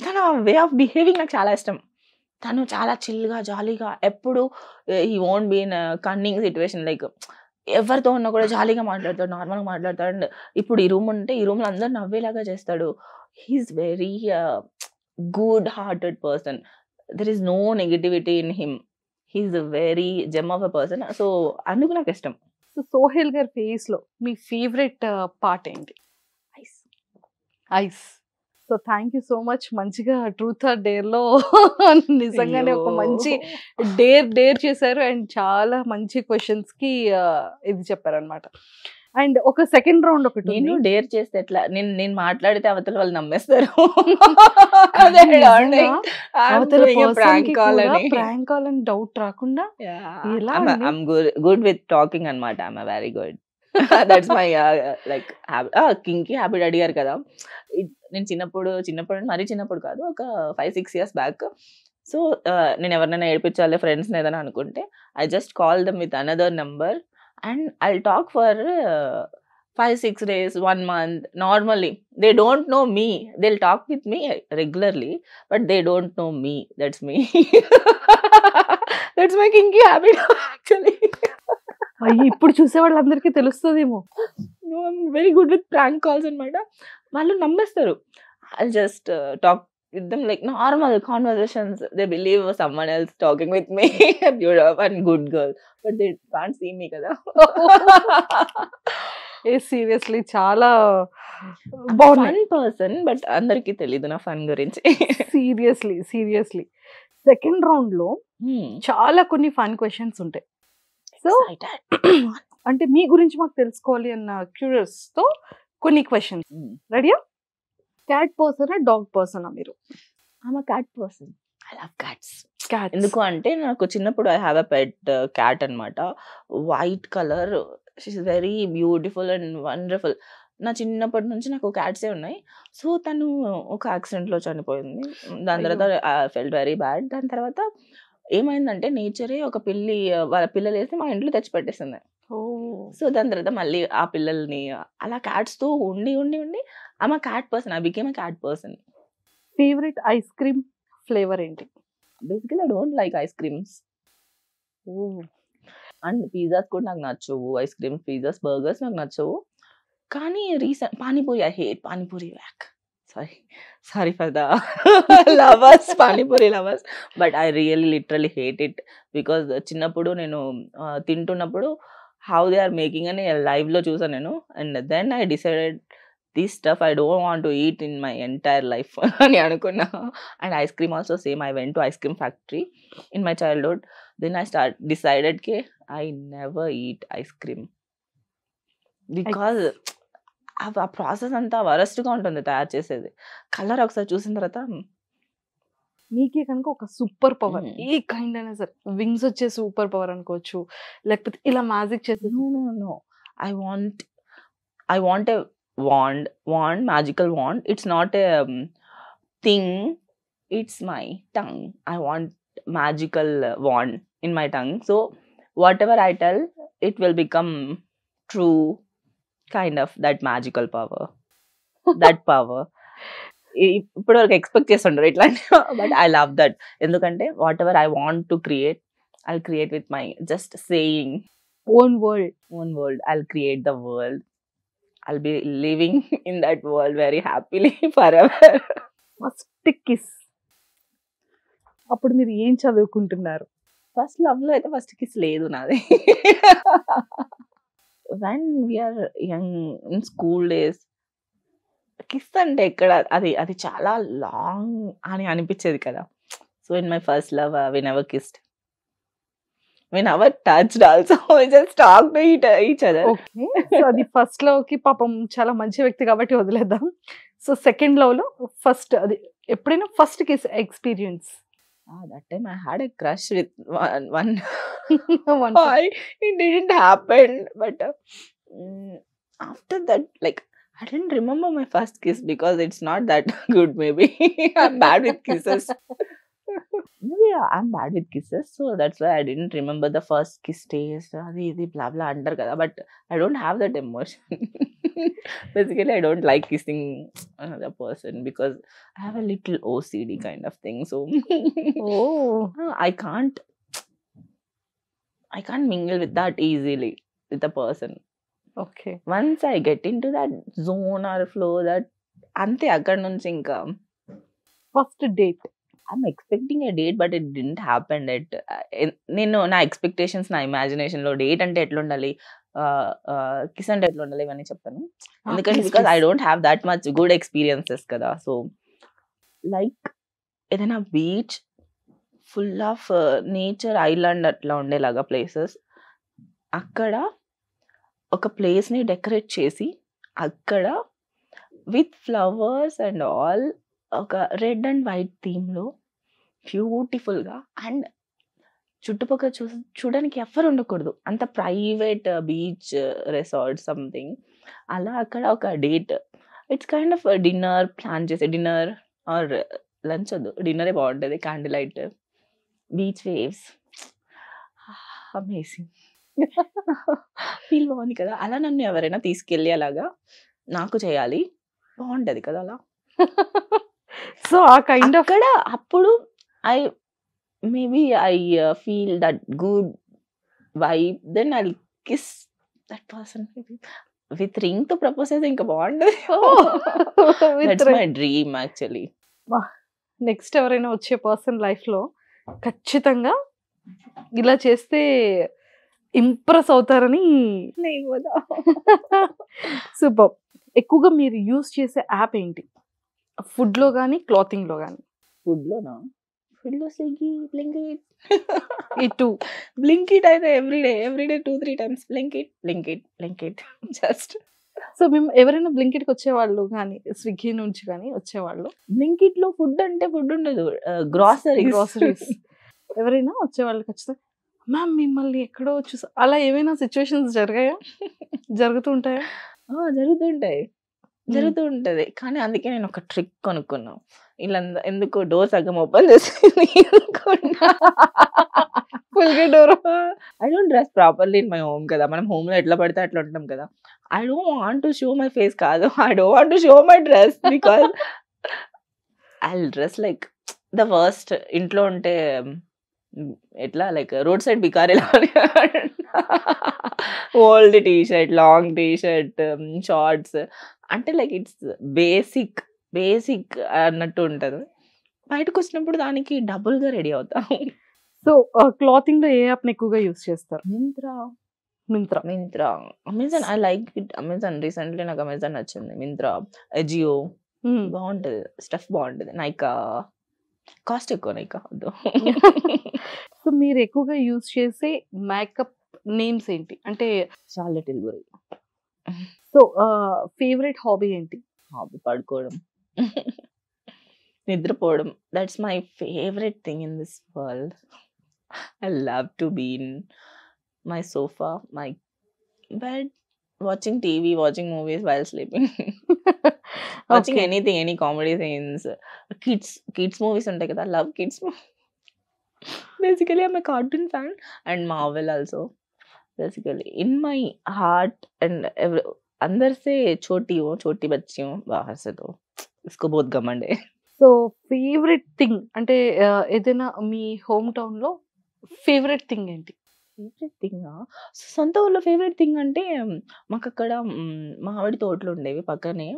C: తన వే ఆఫ్ బిహేవింగ్ నాకు చాలా ఇష్టం. తను చాలా చిల్గా జాలీగా ఎప్పుడు he won't be in cunning situation. Like ఎవరితో ఉన్నా కూడా జాలీగా మాట్లాడతాడు, నార్మల్గా మాట్లాడతాడు. అండ్ ఇప్పుడు ఈ రూమ్ ఉంటే ఈ రూమ్లో అందరు నవ్వేలాగా చేస్తాడు. He's very good hearted person. There is no negativity in him. He's very gem of a person. So అందుకు నాకు ఇష్టం.
B: సో సోహెల్ గారి ఫేస్ లో మీ ఫేవరెట్ పార్ట్ ఏంటి?
C: Eyes.
B: Eyes. So thank you so much. మంచిగా ట్రూత్ ఆర్ డేర్ లో నిజంగానే ఒక మంచి డేర్ చేశారు అండ్ చాలా మంచి క్వశ్చన్స్ కి ఇది చెప్పారనమాట. అండ్ ఒక సెకండ్ రౌండ్ ఒకటి
C: నేను
B: ఉంది.
C: డేర్ చేస్తే ఎట్లా, నేను మాట్లాడితే అవతల వాళ్ళు నమ్మేస్తారు.
B: నిజంగా అవతల
C: ప్రాంక్ కాల్ అని.
B: ప్రాంక్ కాల్ అని డౌట్ రాకుండా ఎలా అండి?
C: I'm good with talking అన్నమాట. I'm a very good. That's my like kinky habit అడిగారు కదా. నేను చిన్నప్పుడు మరీ చిన్నప్పుడు కాదు, ఒక 5-6 years బ్యాక్. సో నేను ఎవరినైనా ఏడిపించాలి ఫ్రెండ్స్ ఏదైనా అనుకుంటే I just call them with another number and I talk for 5-6 days, 1 month normally. They don't know me. They'll talk with me regularly, but they don't know me. That's me. That's my kinky habit actually.
B: అయ్యి ఇప్పుడు చూసే వాళ్ళందరికీ తెలుస్తుందేమో.
C: No, I'm very good with prank calls అన్నమాట. వాళ్ళు నమ్మేస్తారు. I'll just talk with them like normal conversations. They believe someone else talking with me. You're a one good girl, but they can't see me కదా.
B: ఏ seriously చాలా బాగున్నాయి.
C: Fun person, but అందరికీ తెలీదు నా fun గురించి.
B: Seriously second round లో చాలా కొన్ని ఫన్ క్వశ్చన్స్ ఉంటాయి. సో అంటే మీ గురించి మాకు తెలుసుకోవాలి అన్న క్యూరియస్ తో కొన్ని క్వశ్చన్స్. రెడీయా? క్యాట్ పర్సనా డాగ్ పర్సనా మీరు?
C: I'm a cat person. I love cats.
B: Cat.
C: ఎందుకు అంటే నాకు చిన్నప్పుడు I have a pet cat అన్నమాట. White colour. She is very beautiful and wonderful. నా చిన్నప్పటి నుంచి నాకు క్యాట్సే ఉన్నాయి. సో తను ఒక యాక్సిడెంట్లో చనిపోయింది. దాని తర్వాత ఐ ఫెల్ట్ వెరీ బ్యాడ్. దాని తర్వాత ఏమైందంటే నేచరే ఒక వాళ్ళ పిల్లలు వేసి మా ఇంట్లో తెచ్చిపెట్టేసింది. సో దాని తర్వాత మళ్ళీ ఆ పిల్లల్ని అలా క్యాట్స్తో ఉండి I'm a cat person. I became a cat person.
B: Favourite ice cream flavour ఏంటి?
C: Basically I don't like ice creams and pizzas కూడా నాకు నచ్చవు. ఐస్ క్రీమ్స్, పిజ్జాస్, బర్గర్స్ నాకు నచ్చవు. కానీ recent panipuri, I hate panipuri. Sorry for the lovers, panipuri lovers, but I really literally hate it. Because చిన్నప్పుడు నేను తింటున్నప్పుడు హౌ దే ఆర్ మేకింగ్ అని లైవ్లో చూసాను నేను. And then I decided this stuff I don't want to eat in my entire life అని అనుకున్నా. And ice cream also same. I went to ice cream factory in my childhood. Then I decided I never eat ice cream. Because ఆ process అంతా వరస్ట్గా ఉంటుంది తయారు చేసేది. Colour ఒకసారి చూసిన తర్వాత
B: మీకే కనుక ఒక సూపర్ పవర్
C: Hmm.
B: ఏ కైండ్ అయినా సరే, వింగ్స్ వచ్చే సూపర్ పవర్ అనుకోవచ్చు, లేకపోతే ఇలా మ్యాజిక్ చేసే
C: no. I want a wand, magical wand. It's not a thing. It's my tongue. I want magical wand in my tongue. So whatever I tell, it will become true. Kind of that magical power. That power. ఇప్పుడు వరకు expect చేస్తుంటారు ఇట్లాంటి, but I love that. ఎందుకంటే what ever I want to create, I create with my just saying
B: own world.
C: own world. I'll create the world. I'll be living in that world very happily forever.
B: First kiss అప్పుడు మీరు ఏం చదువుకుంటున్నారు?
C: First love లో అయితే first kiss లేదు నాది. When we are young in school days, kiss అంటే ఎక్కడ అది చాలా లాంగ్ అని అనిపించేది కదా. So in my first love we never kissed, we never touched also, we just talk to each other.
B: Okay, so అది ఫస్ట్ లవ్ కి పాపం చాలా మంచి వ్యక్తి కాబట్టి వదిలేద్దాం. సో సెకండ్ లవ్ లో ఫస్ట్ అది ఎప్పుడైనా first kiss experience?
C: That time I had a crush with one boy. It didn't happen, but after that, like, I didn't remember my first kiss because it's not that good. Maybe I'm bad with kisses. Maybe I'm bad with kisses, so that's why I didn't remember the first kiss taste. Adi blah blah under kada, but I don't have that emotion. Basically, I don't like kissing another person because I have a little OCD kind of thing. So I can't mingle with that easily with a person.
B: Okay,
C: Once I get into that zone or flow, that ante akkad nunchi inka
B: first date.
C: I'm expecting a date, but it didn't happen. నేను నా expectations, నా imagination లో date అంటే ఎట్లా ఉండాలి, kiss అంటే ఎట్లా ఉండాలి ఇవన్నీ చెప్తాను. ఎందుకంటే because I don't have that much good experiences కదా. సో లైక్ ఏదైనా beach full of nature, island అట్లా ఉండేలాగా ప్లేసెస్, అక్కడ ఒక ప్లేస్ని డెకరేట్ చేసి అక్కడ విత్ ఫ్లవర్స్ అండ్ ఆల్ ఒక రెడ్ అండ్ వైట్ థీమ్లో బ్యూటిఫుల్గా, అండ్ చుట్టుపక్కల చూడడానికి ఎవ్వరు ఉండకూడదు, అంత ప్రైవేట్ బీచ్ రిసార్ట్ సంథింగ్ అలా అక్కడ ఒక date. It's kind of dinner plan చేసే, డిన్నర్ ఆర్ లంచ్ వద్దు, డిన్నరే బాగుంటుంది, candle light, beach waves, amazing. Feel బాగుంది కదా. అలా నన్ను ఎవరైనా తీసుకెళ్ళి అలాగా నాకు చేయాలి, బాగుంటుంది కదా అలా.
B: సో ఆ కైండ్ ఆఫ్
C: అక్కడ అప్పుడు maybe I feel that good vibe, then I'll kiss that person with ring to propose అయితే ఇంకా బాగుంటుంది. That's my dream actually.
B: Next ఎవరైనా వచ్చే పర్సన్ లైఫ్ లో ఖచ్చితంగా ఇలా చేస్తే ఇంప్రెస్ అవుతారని. సూపర్. ఎక్కువగా మీరు యూజ్ చేసే యాప్ ఏంటి? ఫుడ్ లో కానీ క్లాతింగ్ లో కానీ?
C: ఫుడ్లోనా? ఫుడ్లో స్విగ్గీ, బ్లింకిట్.
B: ఇటు
C: బ్లింకిట్ అయితే everyday 2-3 times Blinkit just.
B: So మేము ఎవరైనా బ్లింకిట్ కి వచ్చేవాళ్ళు కానీ స్విగ్గీ నుంచి కానీ వచ్చేవాళ్ళు,
C: బ్లింకిట్ లో ఫుడ్ అంటే ఫుడ్ ఉండదు, గ్రాసరీస్.
B: ఎవరైనా వచ్చేవాళ్ళు ఖచ్చితంగా మ్యామ్ మిమ్మల్ని ఎక్కడో చూసా, అలా ఏమైనా సిచ్యువేషన్స్ జరుగుతూ ఉంటాయా?
C: జరుగుతూ ఉంటది. కానీ అందుకే నేను ఒక ట్రిక్ కొనుక్కున్నాను. ఇలా ఎందుకు డోర్ సగం ఓపెన్ చేసి
B: ఫుల్ గా door.
C: I don't dress properly in my home కదా, మనం హోమ్ లో ఎట్లా పడితే అట్లా ఉంటాం కదా. I don't want to show my face కాదు, I don't want to show my dress because I dress like the worst. ఇంట్లో ఉంటే ఎట్లా లైక్ రోడ్ సైడ్ బికారీలా, old T-shirt, long T-shirt, shorts, అంటే లైక్ ఇట్స్ బేసిక్ అన్నట్టు ఉంటుంది. బయటకు వచ్చినప్పుడు దానికి డబుల్ గా రెడీ అవుతాం.
B: సో క్లాతింగ్ లో ఏ యాప్ ఎక్కువగా యూస్ చేస్తారు?
C: Myntra, Amazon. I like it. Amazon recently నాకు అమెజాన్ నచ్చింది. మింత్రా, అజియో బాగుంటది, స్టఫ్ బాగుంటది. నైకా కాస్ట్ ఎక్కువ, నైకా వద్దు.
B: సో మీరు ఎక్కువగా యూస్ చేసే మేకప్ నేమ్స్ ఏంటి? అంటే
C: Charlotte Tilbury,
B: so favourite hobby ఏంటి?
C: హాబీ పడుకోవడం, నిద్రపోవడం. That's my favourite thing in this world. I love to be in my sofa, my bed, watching TV, watching movies while sleeping, watching anything, any comedy scenes, kids movies ఉంటాయి కదా, love kids. Basically, I'm a cartoon fan and Marvel also. Basically, in my heart and अंदर से छोटी हूँ, छोटी बच्ची हूँ, बाहर से तो इसको बहुत घमंड है.
B: సో ఫేవరెట్ థింగ్ అంటే ఏదైనా మీ హోమ్ టౌన్ లో ఫేవరెట్ థింగ్ ఏంటి?
C: ఫేవరెట్ థింగ్, సొంత ఊళ్ళో ఫేవరెట్ థింగ్ అంటే మాకు అక్కడ మామిడి తోటలు ఉండేవి పక్కనే,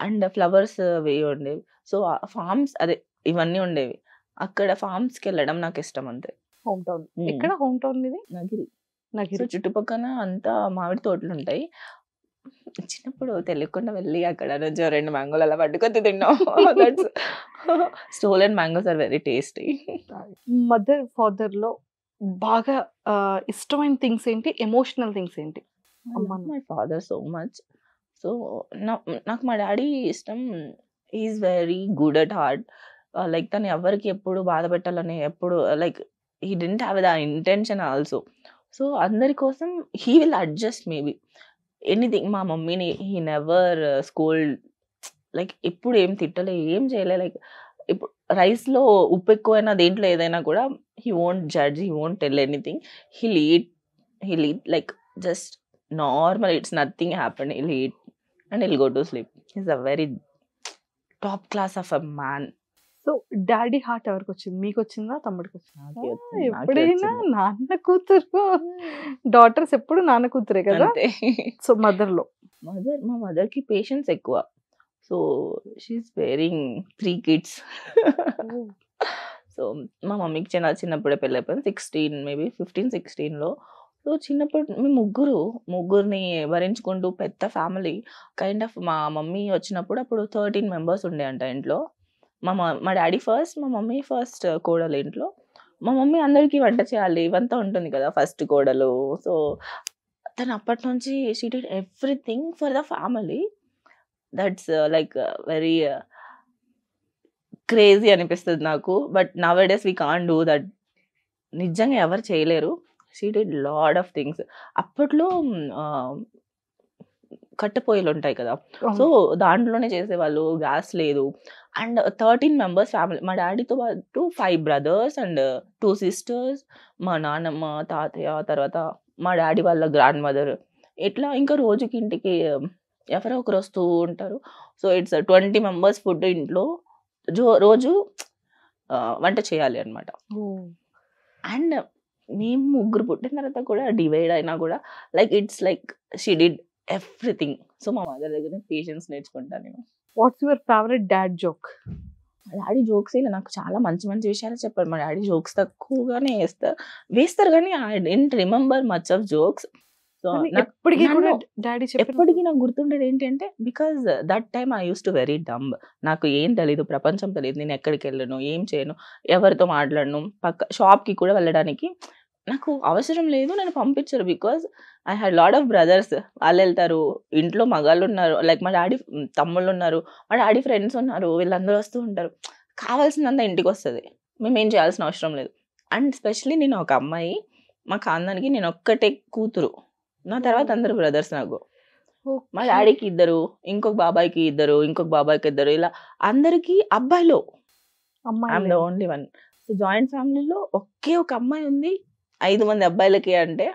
C: అండ్ ఫ్లవర్స్ వేవి ఉండేవి. సో ఫార్మ్స్ అదే ఇవన్నీ ఉండేవి. అక్కడ ఫార్మ్స్కి వెళ్ళడం నాకు ఇష్టం అంతే.
B: హోమ్ టౌన్ ఎక్కడ? హోమ్ టౌన్ ఇది
C: నగిరి.
B: నగిరి.
C: సో చుట్టుపక్కల అంతా మామిడి తోటలు ఉంటాయి. చిన్నప్పుడు తెలియకుండా వెళ్ళి అక్కడ నుంచి 2 మ్యాంగోలు అలా పట్టుకొని తిన్నాం. Stolen mangoes are very tasty.
B: Mother father లో బాగా ఇష్టమైన థింగ్స్ ఏంటి? ఎమోషనల్ థింగ్స్ ఏంటి?
C: My father so much. So నాకు మా డాడీ ఇష్టం. Is very good at heart. Like తను ఎవరికి ఎప్పుడు బాధ పెట్టాలని ఎప్పుడు like he didn't have the intention also. So అందరి కోసం he will adjust maybe anything. మా మమ్మీని హీ నెవర్ స్కోల్డ్, లైక్ ఎప్పుడు ఏం తిట్టలే, ఏం చేయలే. లైక్ ఇప్పుడు రైస్లో ఉప్పు ఎక్కువైనా దేంట్లో ఏదైనా కూడా he won't judge, he won't tell anything. He'll eat like just normal, it's nothing happen. He'll eat and he'll go to sleep. Is a very top class of a man.
B: So daddy heart ఎవరికి వచ్చింది? మీకు వచ్చిందా, తమ్ముడికి వచ్చిందా?
C: నాకే వచ్చింది, నాకే
B: ఎప్పుడైనా
C: వచ్చింది.
B: నాన్న కూతురు, డాటర్స్ ఎప్పుడు నాన్న కూతురే కదా.
C: అంతే.
B: సో మదర్ లో
C: మా మదర్కి పేషెన్స్ ఎక్కువ. So she's bearing 3 kids. So మా మమ్మీకి చిన్నప్పుడే పెళ్ళి అయిపోయింది, 16 మేబీ 15-16లో. సో చిన్నప్పుడు మేము ముగ్గురిని భరించుకుంటూ పెద్ద ఫ్యామిలీ కైండ్ ఆఫ్. మా మమ్మీ వచ్చినప్పుడు అప్పుడు 13 members ఉండే అంట ఇంట్లో. మా డాడీ ఫస్ట్, మా మమ్మీ ఫస్ట్ కోడలు ఇంట్లో. మా మమ్మీ అందరికీ వంట చేయాలి, ఇవంతా ఉంటుంది కదా ఫస్ట్ కోడలు. సో తను అప్పటి నుంచి she did everything for the family. That's like very crazy అనిపిస్తుంది నాకు. But now days we can't do that. నిజంగా ఎవరు చేయలేరు. She did lot of things. అప్పట్లో కట్టెపొయ్యలు ఉంటాయి కదా, సో దాంట్లోనే చేసేవాళ్ళు, గ్యాస్ లేదు. And 13 members family. మా డాడీతో పాటు 5 brothers అండ్ 2 sisters, మా నాన్నమ్మ, తాతయ్య, తర్వాత మా డాడీ వాళ్ళ గ్రాండ్ మదర్. ఇట్లా ఇంకా రోజుకి ఇంటికి ఎవరో ఒకరు వస్తూ ఉంటారు. సో ఇట్స్ 20 members ఫుడ్ ఇంట్లో రోజు వంట చేయాలి అనమాట. అండ్ మేము ముగ్గురు పుట్టిన తర్వాత కూడా డివైడ్ అయినా కూడా like it's like she did everything. So మా మదర్ దగ్గర పేషెన్స్ నేర్చుకుంటాను నేను.
B: What's your favourite dad joke?
C: మా డాడీ జోక్స్ నాకు చాలా మంచి విషయాలు చెప్పారు. మా డాడీ జోక్స్ తక్కువగానే వేస్తారు కానీ I don't remember much of jokes. So
B: ఎప్పటికీ కూడా డాడీ
C: ఎప్పటికీ నాకు గుర్తుండేది ఏంటంటే because that time I use to very dumb. నాకు ఏం తెలీదు, ప్రపంచం తెలియదు, నేను ఎక్కడికి వెళ్ళను, ఏం చేయను, ఎవరితో మాట్లాడను, షాప్కి కూడా వెళ్ళడానికి నాకు అవసరం లేదు, నన్ను పంపించరు. Because I had lot of brothers. వాళ్ళు వెళ్తారు, ఇంట్లో మగాళ్ళు ఉన్నారు, లైక్ మా డాడీ తమ్ముళ్ళు ఉన్నారు, మా డాడీ ఫ్రెండ్స్ ఉన్నారు, వీళ్ళందరూ వస్తూ ఉంటారు. కావాల్సినంత ఇంటికి వస్తుంది, మేమేం చేయాల్సిన అవసరం లేదు. అండ్ స్పెషలీ నేను ఒక అమ్మాయి, మా ఖాందానికి నేను ఒక్కటే కూతురు, నా తర్వాత అందరు బ్రదర్స్. నాకు మా డాడీకి 2, ఇంకొక బాబాయ్కి 2, ఇంకొక బాబాయ్కి 2, ఇలా అందరికి అబ్బాయిలో I'm the only one. So joint ఫ్యామిలీలో ఒకే ఒక అమ్మాయి ఉంది, 5 మంది అబ్బాయిలకి. అంటే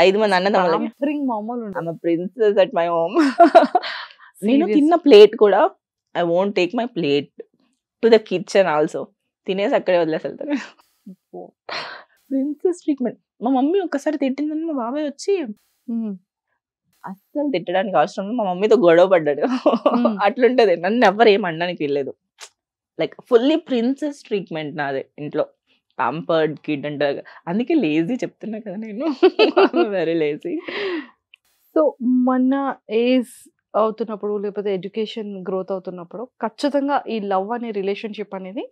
C: 5 మంది అన్నదమ్ములకి. Princess at my home. నేను తిన్న ప్లేట్ కూడా I won't take my plate to the kitchen also. తినేసి అక్కడే వదిలేసి వెళ్తాను. Princess treatment. మా మమ్మీ ఒక్కసారి తిట్టిందని మా బాబాయ్ వచ్చి అస్సలు తిట్టడానికి అవసరం లేదు, మా మమ్మీతో గొడవ పడ్డాడు. అట్లుంటది. నన్ను ఎవరు ఏం అనడానికి వెళ్ళలేదు. లైక్ ఫుల్లీ ప్రిన్సెస్ ట్రీట్మెంట్ నాదే ఇంట్లో. పాంపర్డ్ కిడ్ అంటారు, అందుకే లేజీ చెప్తున్నా కదా నేను. Very lazy.
B: సో మన ఏజ్ అవుతున్నప్పుడు లేకపోతే ఎడ్యుకేషన్ గ్రోత్ అవుతున్నప్పుడు ఖచ్చితంగా ఈ లవ్ అనే రిలేషన్షిప్ అనేది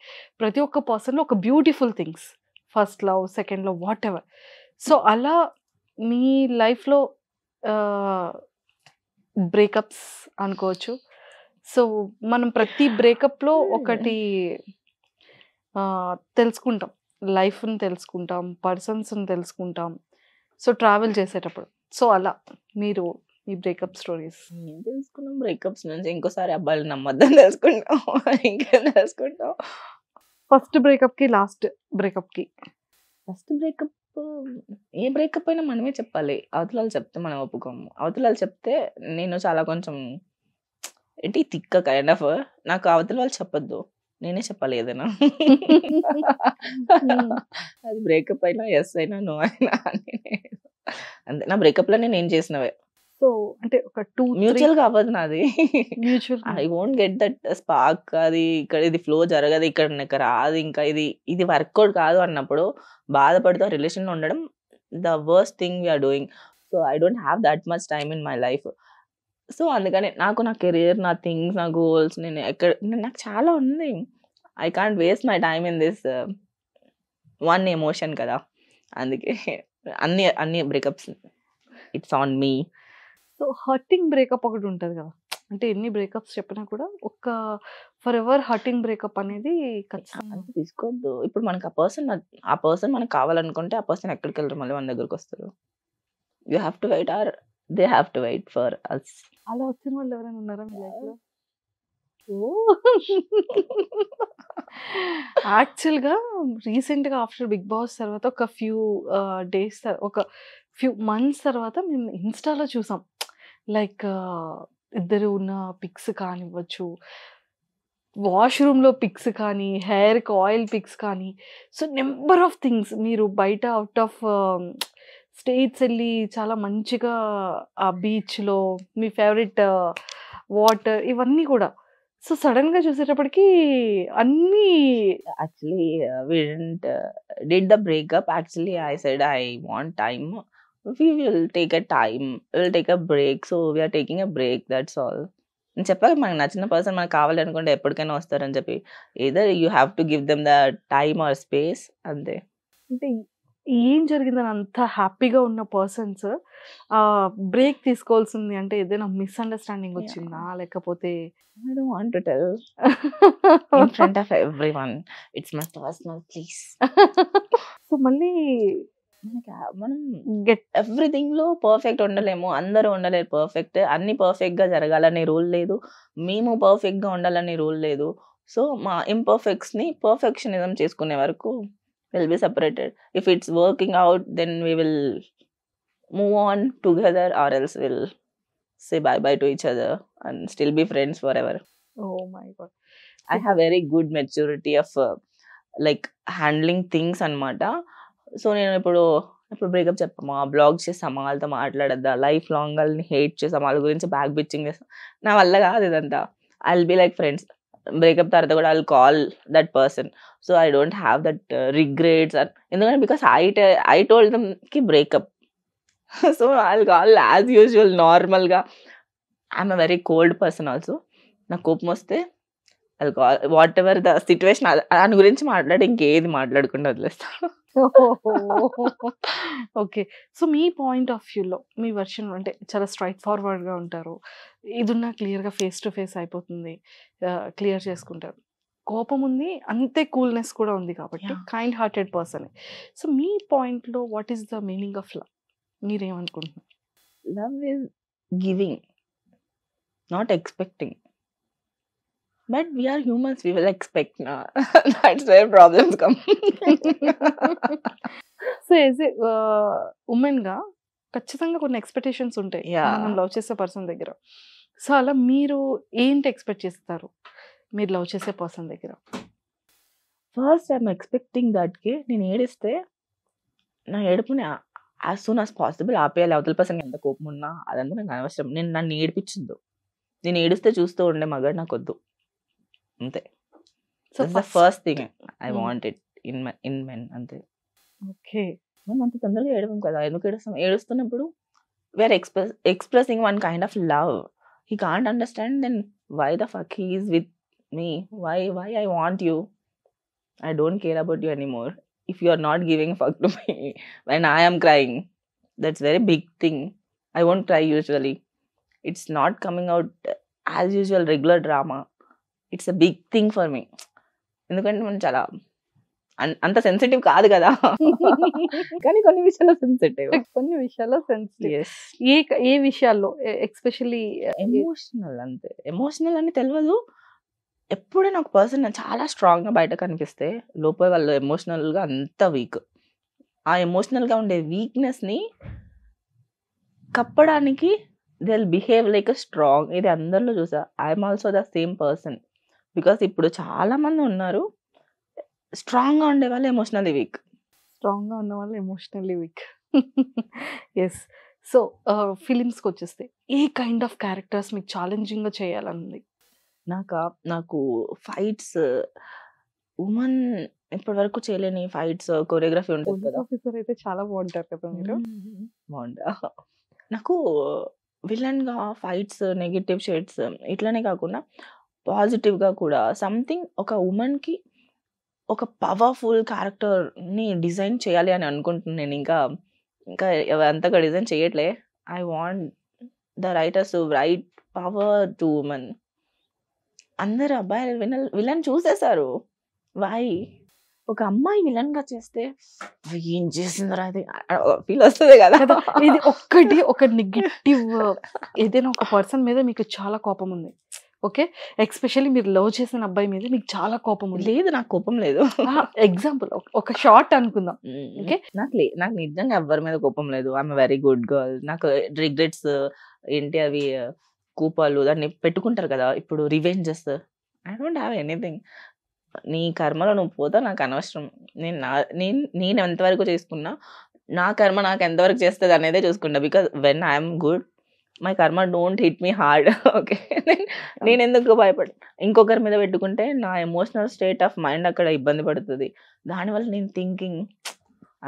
B: ప్రతి ఒక్క పర్సన్లో ఒక beautiful things. First love, second love, what ever. So అలా మీ లైఫ్లో బ్రేకప్స్ అనుకోవచ్చు. సో మనం ప్రతి బ్రేకప్లో ఒకటి తెలుసుకుంటాం, లైఫ్ని తెలుసుకుంటాం, పర్సన్స్ని తెలుసుకుంటాం. సో ట్రావెల్ చేసేటప్పుడు సో అలా మీరు ఈ బ్రేకప్ స్టోరీస్
C: ఏం తెలుసుకున్నాం బ్రేకప్స్ నుంచి? ఇంకోసారి అబ్బాయిలు నమ్మొద్దని తెలుసుకుంటాం. ఇంకేం తెలుసుకుంటాం?
B: ఫస్ట్ బ్రేకప్కి లాస్ట్ బ్రేకప్కి
C: ఫస్ట్ బ్రేకప్, ఏ బ్రేకప్ అయినా మనమే చెప్పాలి. అవతల వాళ్ళు చెప్తే మనం ఒప్పుకోము. అవతల వాళ్ళు చెప్తే నేను చాలా కొంచెం ఏంటి తిక్క కైండ్ ఆఫ్, నాకు అవతల వాళ్ళు చెప్పొద్దు, నేనే చెప్పాలి ఏదైనా. అది బ్రేకప్ అయినా ఎస్ అయినా నో అయినా అంతే. నా బ్రేకప్ లో నేను చేసినవే.
B: సో అంటే ఒక 2
C: మ్యూచువల్ గా అవ్వదు నాది.
B: Mutual
C: I won't get that spark. అది ఇక్కడ ఇది ఫ్లో జరగదు, ఇక్కడ నాకు రాదు, ఇంకా ఇది వర్కౌట్ కాదు అన్నప్పుడు బాధపడుతూ రిలేషన్ లో ఉండడం the worst thing we are doing. So I don't have that much time in my life. So అందుకని నా కెరియర్, నా థింగ్స్, నా గోల్స్, నాకు చాలా ఉంది. I can't waste my time in this one emotion కదా. అందుకే అన్ని breakups it's on me.
B: So hurting breakup ఒకటి ఉంటుంది కదా, అంటే ఎన్ని బ్రేకప్స్ చెప్పినా కూడా ఒక ఫర్ ఎవర్ హర్టింగ్ బ్రేకప్ అనేది ఖచ్చితంగా
C: అంత తీసుకోవద్దు. ఇప్పుడు మనకు ఆ పర్సన్ మనకు కావాలనుకుంటే ఆ పర్సన్ ఎక్కడికి వెళ్ళరు, మళ్ళీ మన దగ్గరకు వస్తారు. You have to wait or they have to wait for us.
B: అలా వచ్చిన వాళ్ళు ఎవరైనా ఉన్నారా మీ లైఫ్లో? యాక్చువల్గా రీసెంట్గా ఆఫ్టర్ బిగ్ బాస్ తర్వాత ఒక ఫ్యూ డేస్ ఒక ఫ్యూ మంత్స్ తర్వాత మేము ఇన్స్టాలో చూసాం, లైక్ ఇద్దరు ఉన్న పిక్స్ కానివ్వచ్చు, వాష్రూమ్లో పిక్స్ కానీ, హెయిర్కి ఆయిల్ పిక్స్ కానీ, సో నెంబర్ ఆఫ్ థింగ్స్. మీరు బయట అవుట్ ఆఫ్ స్టేట్స్ వెళ్ళి చాలా మంచిగా ఆ బీచ్లో మీ ఫేవరెట్ వాటర్ ఇవన్నీ కూడా. సో సడన్గా చూసేటప్పటికి అన్నీ
C: Actually, we didn't did the breakup. Actually, I said I want time. We will take a time. We'll take a break. So we are taking a break. That's all. నేను చెప్పాక మనకు నచ్చిన person మనకు కావాలి అనుకుంటే ఎప్పటికైనా వస్తారని చెప్పి, either you have to give them the time or space. అంతే.
B: అంటే ఏం జరిగిందని అంత హ్యాపీగా ఉన్న పర్సన్స్ బ్రేక్ తీసుకోవాల్సింది అంటే ఏదైనా మిస్అండర్స్టాండింగ్ వచ్చిందా, లేకపోతే
C: I don't want to tell in front of everyone. It's my personal, please.
B: So మళ్ళీ
C: మనం
B: గెట్
C: ఎవ్రీథింగ్ లో పర్ఫెక్ట్ ఉండలేము, అందరూ ఉండలేరు పర్ఫెక్ట్. అన్ని పర్ఫెక్ట్ గా జరగాలనే రూల్ లేదు, మేము పర్ఫెక్ట్ గా ఉండాలనే రూల్ లేదు. సో మా ఇంపర్ఫెక్ట్స్ ని పర్ఫెక్షనిజం చేసుకునే వరకు will be separated. If it's working out then we will move on together, or else will say bye bye to each other and still be friends forever.
B: Oh my god,
C: I have very good maturity of like handling things అనమాట. So నేను ఇప్పుడు breakup చెప్పామా, blog చేసామా, వాళ్ళతో మాట్లాడద్దా, life long వాళ్ళని hate చేసాం, వాళ్ళ గురించి back bitching చేస్తాం, నా వల్ల కాదు ఇదంతా. I will be like friends. Breakup తర్వాత కూడా I will call that person. So I don't have that regrets. ఎందుకంటే బికాస్ ఐ టోల్డ్ దమ్ కి breakup. So I will call as usual నార్మల్గా. I'm a very cold person also. నాకు కోపం వస్తే what ever the situation దాని గురించి మాట్లాడి ఇంకేది మాట్లాడకుండా వదిలేస్తాను.
B: Okay. So me point of వ్యూలో మీ వర్షన్ అంటే చాలా స్ట్రైట్ ఫార్వర్డ్గా ఉంటారు, ఇదున్నా క్లియర్గా ఫేస్ టు ఫేస్ అయిపోతుంది, క్లియర్ చేసుకుంటారు. కోపం ఉంది, అంతే కూల్నెస్ కూడా ఉంది కాబట్టి కైండ్ హార్టెడ్ పర్సన్. సో మీ పాయింట్లో what is the meaning of love? మీరేమనుకుంటున్నారు?
C: Love is giving, not expecting. But we are humans, we will expect. That's where problems come.
B: So as a ఉమెన్గా ఖచ్చితంగా కొన్ని ఎక్స్పెక్టేషన్స్ ఉంటాయి మనం లవ్ చేసే person దగ్గర. So అలా మీరు ఏంటి ఎక్స్పెక్ట్ చేస్తారు మీరు లవ్ చేసే పర్సన్ దగ్గర?
C: ఫస్ట్ ఐఎమ్ ఎక్స్పెక్టింగ్ దట్కి నేను ఏడిస్తే నా ఏడుపుని యాజ్ సూన్ యాజ్ పాసిబుల్ ఆపేయాలి. అవతల పర్సన్కి ఎంత కోపం ఉన్నా అదంతా నాకు అనవసరం. నన్ను ఏడిపించద్దు. నేను ఏడిస్తే చూస్తూ ఉండే మగాడు నాకు వద్దు, అంతే. So the first thing I want it in men, అంతే.
B: ఓకే.
C: మనం అంత తొందరగా ఏడవం కదా, ఎందుకు ఏడుస్తాం? ఏడుస్తున్నప్పుడు we're expressing one kind of love. He can't understand, then why the fuck he is with me? Why I want you? I don't care about you anymore. If you are not giving a fuck to me when I am crying, that's very big thing. I won't cry usually. It's not coming out as usual regular drama. It's a big thing for me. ఎందుకంటే మనం చాలా అంత sensitive కాదు కదా, కానీ కొన్ని విషయాల్లో sensitive.
B: కొన్ని విషయాల్లో సెన్సిటివ్.
C: Yes.
B: ఏ విషయాల్లో ఎక్స్పెషల్లీ
C: ఎమోషనల్ అంతే. ఎమోషనల్ అని తెలియదు. ఎప్పుడైనా ఒక పర్సన్ చాలా స్ట్రాంగ్ గా బయట కనిపిస్తే లోపల వాళ్ళు ఎమోషనల్ గా అంత వీక్. ఆ ఎమోషనల్ గా ఉండే వీక్నెస్ ని కప్పడానికి they will behave like strong. ఇది అందరిలో చూసా. I'm also the same person. Because ఇప్పుడు చాలా మంది ఉన్నారు స్ట్రాంగ్ గా ఉండే వాళ్ళు ఎమోషనల్లీ వీక్.
B: స్ట్రాంగ్ గా ఉన్న వాళ్ళు ఎమోషనల్లీ వీక్. ఎస్. సో ఫిలిమ్స్కి వచ్చేస్తే ఏ కైండ్ ఆఫ్ క్యారెక్టర్స్ మీకు ఛాలెంజింగ్ గా చేయాలనుంది?
C: నాకు ఫైట్స్, ఉమెన్ ఇప్పటి వరకు చేయలేని ఫైట్స్, కొరియోగ్రఫీ ఉంటుంది కదా.
B: ఆఫీసర్ అయితే చాలా బాగుంటారు కదా మీరు.
C: బాగుంటా. నాకు విలన్ గా ఫైట్స్, నెగటివ్ షేడ్స్ ఇట్లానే కాకుండా పాజిటివ్ గా కూడా సంథింగ్ ఒక ఉమెన్ కి ఒక పవర్ఫుల్ క్యారెక్టర్ ని డిజైన్ చేయాలి అని అనుకుంటున్నాను నేను. ఇంకా అంతగా డిజైన్ చేయట్లే. I want the writers to right power to women. అందరు అబ్బాయిలు విలన్ చూసేశారు. వై ఒక అమ్మాయి విలన్ గా చేస్తే ఏం చేసిందిరా అది ఫీల్ వస్తుంది కదా.
B: ఇది ఒక నెగిటివ్, ఏదైనా ఒక పర్సన్ మీద మీకు చాలా కోపం ఉంది, ఓకే, ఎక్స్పెషల్లీ మీరు లవ్ చేసిన అబ్బాయి మీద మీకు చాలా కోపం ఉంది.
C: లేదు, నాకు కోపం లేదు.
B: ఎగ్జాంపుల్ ఒక షార్ట్ అనుకుందాం.
C: ఓకే, నాకు నిజంగా ఎవరి మీద కోపం లేదు. I'm very good girl. నాకు రిగ్రెట్స్ ఏంటి అవి కూపాలు దాన్ని పెట్టుకుంటారు కదా ఇప్పుడు, revenges. I don't have anything. నీ కర్మలో నువ్వు పోతా, నాకు అనవసరం. నేను ఎంతవరకు చేసుకున్నా నా కర్మ నాకు ఎంతవరకు చేస్తుంది అనేదే చూసుకుంటా. Because when I'm good my karma don't hit me hard. Okay, నేను ఎందుకు భయపడి ఇంకొకరి మీద పెట్టుకుంటే నా ఎమోషనల్ స్టేట్ ఆఫ్ మైండ్ అక్కడ ఇబ్బంది పడుతుంది. దానివల్ల నేను thinking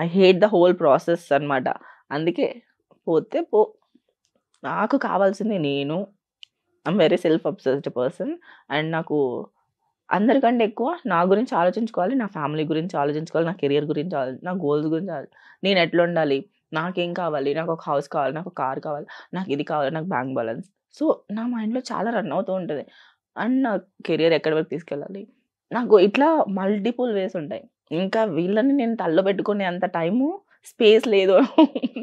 C: I hate the whole process అనమాట. అందుకే పోతే పో, నాకు కావాల్సింది నేను. I'm very self obsessed person. And నాకు అందరికంటే ఎక్కువ నా గురించి ఆలోచించుకోవాలి, నా ఫ్యామిలీ గురించి ఆలోచించుకోవాలి, నా కెరియర్ గురించి, నా గోల్స్ గురించి. నేను ఎట్లా ఉండాలి, నాకేం కావాలి, నాకు ఒక హౌస్ కావాలి, నాకు ఒక కార్ కావాలి, నాకు ఇది కావాలి, నాకు బ్యాంక్ బ్యాలెన్స్. సో నా మైండ్లో చాలా రన్ అవుతూ ఉంటుంది. అండ్ నా కెరియర్ ఎక్కడి వరకు తీసుకెళ్ళాలి, నాకు ఇట్లా మల్టిపుల్ వేస్ ఉంటాయి. ఇంకా వీళ్ళని నేను తల్లో పెట్టుకునే అంత టైము స్పేస్ లేదు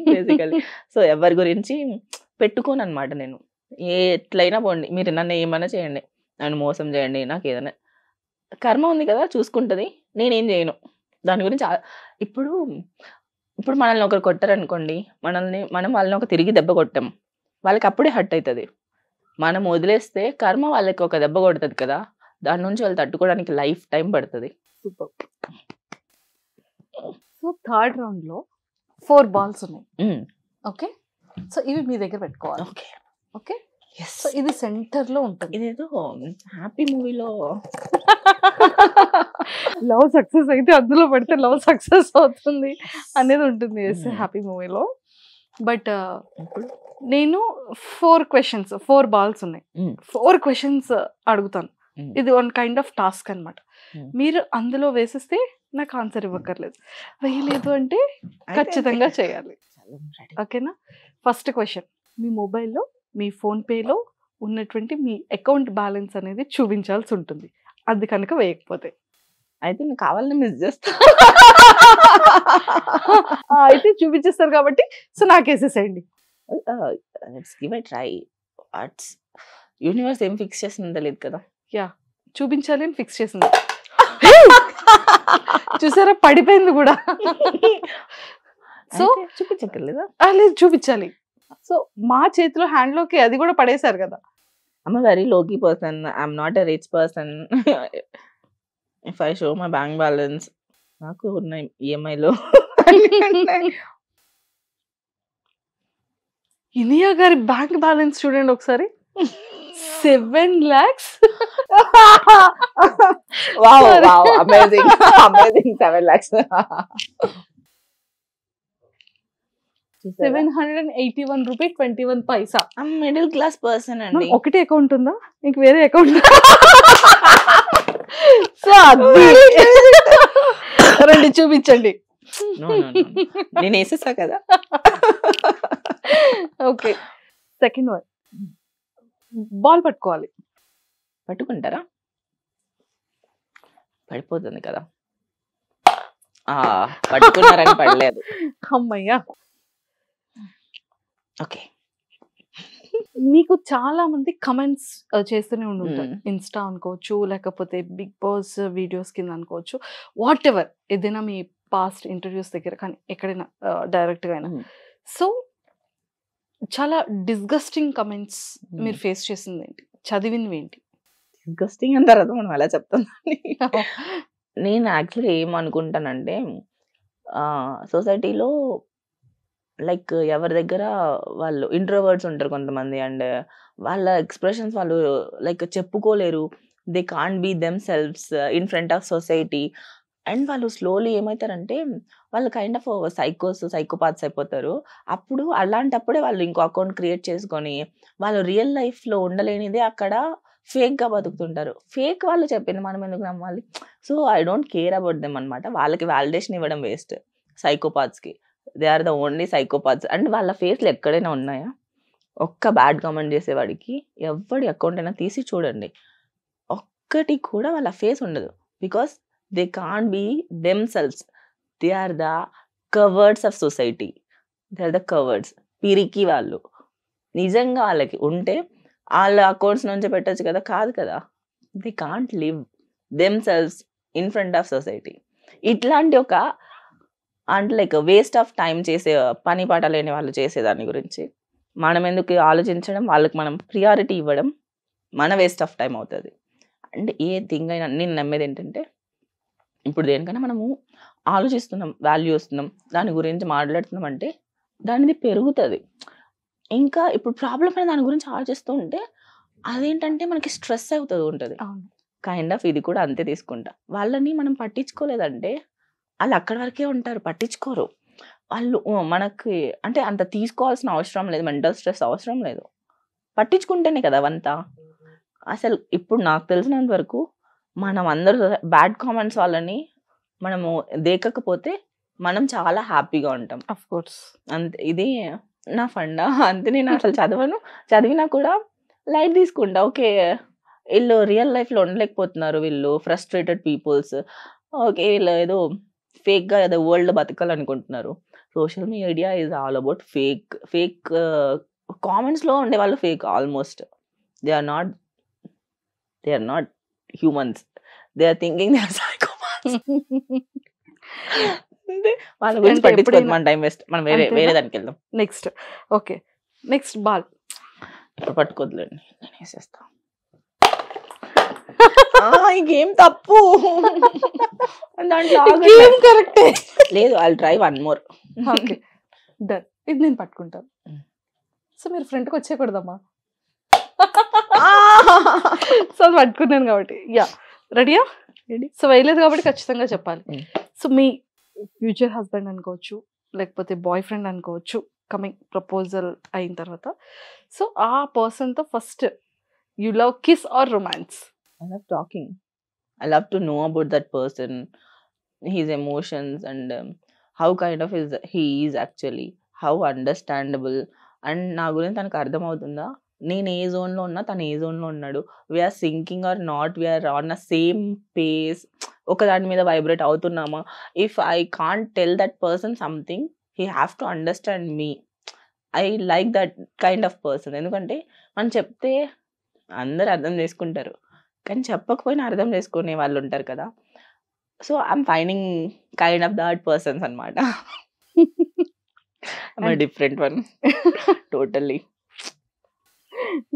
C: బేసికలీ. సో ఎవరి గురించి పెట్టుకోను అనమాట నేను. ఎట్లయినా పోండి, మీరు నన్ను ఏమైనా చేయండి, నన్ను మోసం చేయండి, నాకు ఏదైనా కర్మ ఉంది కదా చూసుకుంటుంది, నేనేం చేయను దాని గురించి. ఇప్పుడు మనల్ని ఒకరు కొట్టారనుకోండి, మనం వాళ్ళని ఒక తిరిగి దెబ్బ కొట్టాం, వాళ్ళకి అప్పుడే హర్ట్ అవుతుంది. మనం వదిలేస్తే కర్మ వాళ్ళకి ఒక దెబ్బ కొడుతుంది కదా, దాని నుంచి వాళ్ళు తట్టుకోవడానికి లైఫ్ టైం పడుతుంది.
B: సూపర్. సో థర్డ్ రౌండ్ లో 4 balls ఉన్నాయి, ఓకే. సో ఇవి మీ దగ్గర పెట్టుకోవాలి,
C: ఓకే
B: ఓకే. సో ఇది సెంటర్ లో ఉంటుంది.
C: ఇదేదో హ్యాపీ మూవీలో
B: లవ్ సక్సెస్ అయితే అందులో పెడితే లవ్ సక్సెస్ అవుతుంది అనేది ఉంటుంది హ్యాపీ మూవీలో. బట్ నేను 4 questions, 4 balls ఉన్నాయి, 4 questions అడుగుతాను. ఇది వన్ కైండ్ ఆఫ్ టాస్క్ అనమాట. మీరు అందులో వేసిస్తే నాకు ఆన్సర్ ఇవ్వక్కర్లేదు, వేయలేదు అంటే ఖచ్చితంగా చేయాలి, ఓకేనా? ఫస్ట్ క్వశ్చన్, మీ మొబైల్లో మీ ఫోన్పేలో ఉన్నటువంటి మీ అకౌంట్ బ్యాలెన్స్ అనేది చూపించాల్సి ఉంటుంది. అది కనుక వేయకపోతే
C: అయితే నేను కావాలని మిస్ చేస్తా.
B: అయితే చూపించేస్తారు కాబట్టి సో నాకేసేసేయండి.
C: Let's give a try. Universe ఏం ఫిక్స్ చేసిందో తెలియదు కదా.
B: యా, చూపించాలి అని ఫిక్స్ చేసింది. చూసారా, పడిపోయింది కూడా. సో
C: చూపించక్కర్లేదా?
B: లేదు, చూపించాలి. సో మా చేతిలో హ్యాండ్ లోకి అది కూడా పడేశారు కదా.
C: I'm a very low-key person. I'm not a rich person. If I show my bank balance, నాకు ఉన్న ఈఎంఐలో
B: ఇనియా గారి బ్యాంక్ బ్యాలెన్స్ చూడండి ఒకసారి, 7 lakhs.
C: Wow, amazing, amazing, 7 lakhs.
B: 781 rupees 21 paisa.
C: I'm middle class person అండి.
B: ఒకటే అకౌంట్ ఉందా, ఇంక వేరే అకౌంట్? సో రండి చూపించండి.
C: నేను వేసేసా కదా.
B: ఓకే, సెకండ్ వన్, బాల్ పట్టుకోవాలి.
C: పట్టుకుంటారా? పడిపోతుంది కదా. పట్టుకున్నారని పడలేదు.
B: అమ్మయ్యా.
C: ఓకే.
B: మీకు చాలా మంది కమెంట్స్ చేస్తూనే ఉండుంటారు. ఇన్స్టా అనుకోవచ్చు, లేకపోతే బిగ్ బాస్ వీడియోస్ కింద అనుకోవచ్చు, వాట్ ఎవర్, ఏదైనా మీ పాస్ట్ ఇంటర్వ్యూస్ దగ్గర కానీ ఎక్కడైనా డైరెక్ట్గా అయినా. సో చాలా డిస్గస్టింగ్ కమెంట్స్ మీరు ఫేస్ చేసింది ఏంటి, చదివినవి ఏంటి?
C: డిస్గస్టింగ్ అన్న తర్వాత మనం ఎలా చెప్తాం? నేను యాక్చువల్లీ ఏమనుకుంటానంటే సొసైటీలో లైక్ ఎవరి దగ్గర వాళ్ళు ఇంట్రోవర్ట్స్ ఉంటారు కొంతమంది, అండ్ వాళ్ళ ఎక్స్ప్రెషన్స్ వాళ్ళు లైక్ చెప్పుకోలేరు. They can't be themselves in front of society. And వాళ్ళు స్లోలీ ఏమవుతారంటే వాళ్ళు కైండ్ ఆఫ్ సైకోపాత్స్ అయిపోతారు. అప్పుడు అలాంటప్పుడే వాళ్ళు ఇంకో అకౌంట్ క్రియేట్ చేసుకొని వాళ్ళు రియల్ లైఫ్లో ఉండలేనిదే అక్కడ ఫేక్గా బతుకుతుంటారు. ఫేక్ వాళ్ళు చెప్పింది మనం ఎందుకు నమ్మాలి? So I don't care about them అనమాట. వాళ్ళకి వాలిడేషన్ ఇవ్వడం వేస్ట్. సైకోపాత్స్కి they are the only psychopaths. And వాళ్ళ ఫేస్లు ఎక్కడైనా ఉన్నాయా? ఒక్క బ్యాడ్ కామెంట్ చేసేవాడికి ఎవడి అకౌంట్ అయినా తీసి చూడండి, ఒక్కటి కూడా వాళ్ళ ఫేస్ ఉండదు. Because they can't be themselves. They are the cowards of society. They are the cowards. పిరికి వాళ్ళు. నిజంగా వాళ్ళకి ఉంటే వాళ్ళ అకౌంట్స్ నుంచి పెట్టచ్చు కదా, కాదు కదా. They can't live them selves in front of society. ఇట్లాంటి ఒక అంటే లైక్ వేస్ట్ ఆఫ్ టైం చేసే పని పాట లేని వాళ్ళు చేసేదాని గురించి మనం ఎందుకు ఆలోచించడం, వాళ్ళకి మనం ప్రియారిటీ ఇవ్వడం మన వేస్ట్ ఆఫ్ టైం అవుతుంది. అండ్ ఏ థింగ్ అయినా నేను నమ్మేది ఏంటంటే, ఇప్పుడు దేనికైనా మనము ఆలోచిస్తున్నాం, వాల్యూ ఇస్తున్నాం, దాని గురించి మాట్లాడుతున్నాం అంటే దానిది పెరుగుతుంది. ఇంకా ఇప్పుడు ప్రాబ్లం అయిన దాని గురించి ఆలోచిస్తూ ఉంటే అదేంటంటే మనకి స్ట్రెస్ అవుతుంది ఉంటుంది. కైండ్ ఆఫ్ ఇది కూడా అంతే తీసుకుంటా. వాళ్ళని మనం పట్టించుకోలేదంటే వాళ్ళు అక్కడి వరకే ఉంటారు, పట్టించుకోరు వాళ్ళు. మనకి అంటే అంత తీసుకోవాల్సిన అవసరం లేదు, మెంటల్ స్ట్రెస్ అవసరం లేదు. పట్టించుకుంటేనే కదా అవంతా. అసలు ఇప్పుడు నాకు తెలిసినంత వరకు మనం అందరూ బ్యాడ్ కామెంట్స్ వాళ్ళని మనము దేకకపోతే మనం చాలా హ్యాపీగా ఉంటాం.
B: Of course.
C: అంతే, ఇది నా ఫండా. అంతే. నేను అసలు చదివినా కూడా లైట్ తీసుకుంటా. ఓకే, వీళ్ళు రియల్ లైఫ్లో ఉండలేకపోతున్నారు, వీళ్ళు ఫ్రస్ట్రేటెడ్ పీపుల్స్. ఓకే, వీళ్ళు ఏదో ఫేక్గా ఏదో వరల్డ్ బతకాలనుకుంటున్నారు. Social media is all about fake కామెంట్స్లో ఉండే వాళ్ళు fake almost. They are not humans. They are thinking they are psychopaths. వాళ్ళ గురించి పట్టించుకోవద్దు, మన టైం వేస్ట్. మనం వేరే దానికి వెళ్దాం.
B: నెక్స్ట్. Okay, next ball.
C: ఇప్పుడు పట్టుకోవద్దులేండి, నేను వేసేస్తా. ఈ గేమ్ తప్పు.
B: కరెక్టే.
C: లేదు, I try one more.
B: Okay, done. ఇది నేను పట్టుకుంటాను. సో మీరు ఫ్రంట్కి వచ్చేయకూడదమ్మా. సో అది పట్టుకున్నాను కాబట్టి. యా, రెడీయా? రెడీ. సో వేయలేదు కాబట్టి ఖచ్చితంగా చెప్పాలి. సో మీ ఫ్యూచర్ హస్బెండ్ అనుకోవచ్చు, లేకపోతే బాయ్ ఫ్రెండ్ అనుకోవచ్చు, కమింగ్ ప్రపోజల్ అయిన తర్వాత, సో ఆ పర్సన్తో first you love kiss or romance?
C: I love talking. I love to know about that person, his emotions, and how kind of he is actually, how understandable. And నా గురించి తనకు అర్థమవుతుందా, నేను ఏ జోన్లో ఉన్నా తను ఏ జోన్లో ఉన్నాడు, we're syncing or not, we're on a same pace, ఒక దాని మీద వైబ్రేట్ అవుతున్నామా. If I can't tell that person something, he have to understand me. I like that kind of person. ఎందుకంటే మనం చెప్తే అందరు అర్థం చేసుకుంటారు, కానీ చెప్పకపోయినా అర్థం చేసుకునే వాళ్ళు ఉంటారు కదా. So I'm finding kind of that persons అనమాట. Different one totally.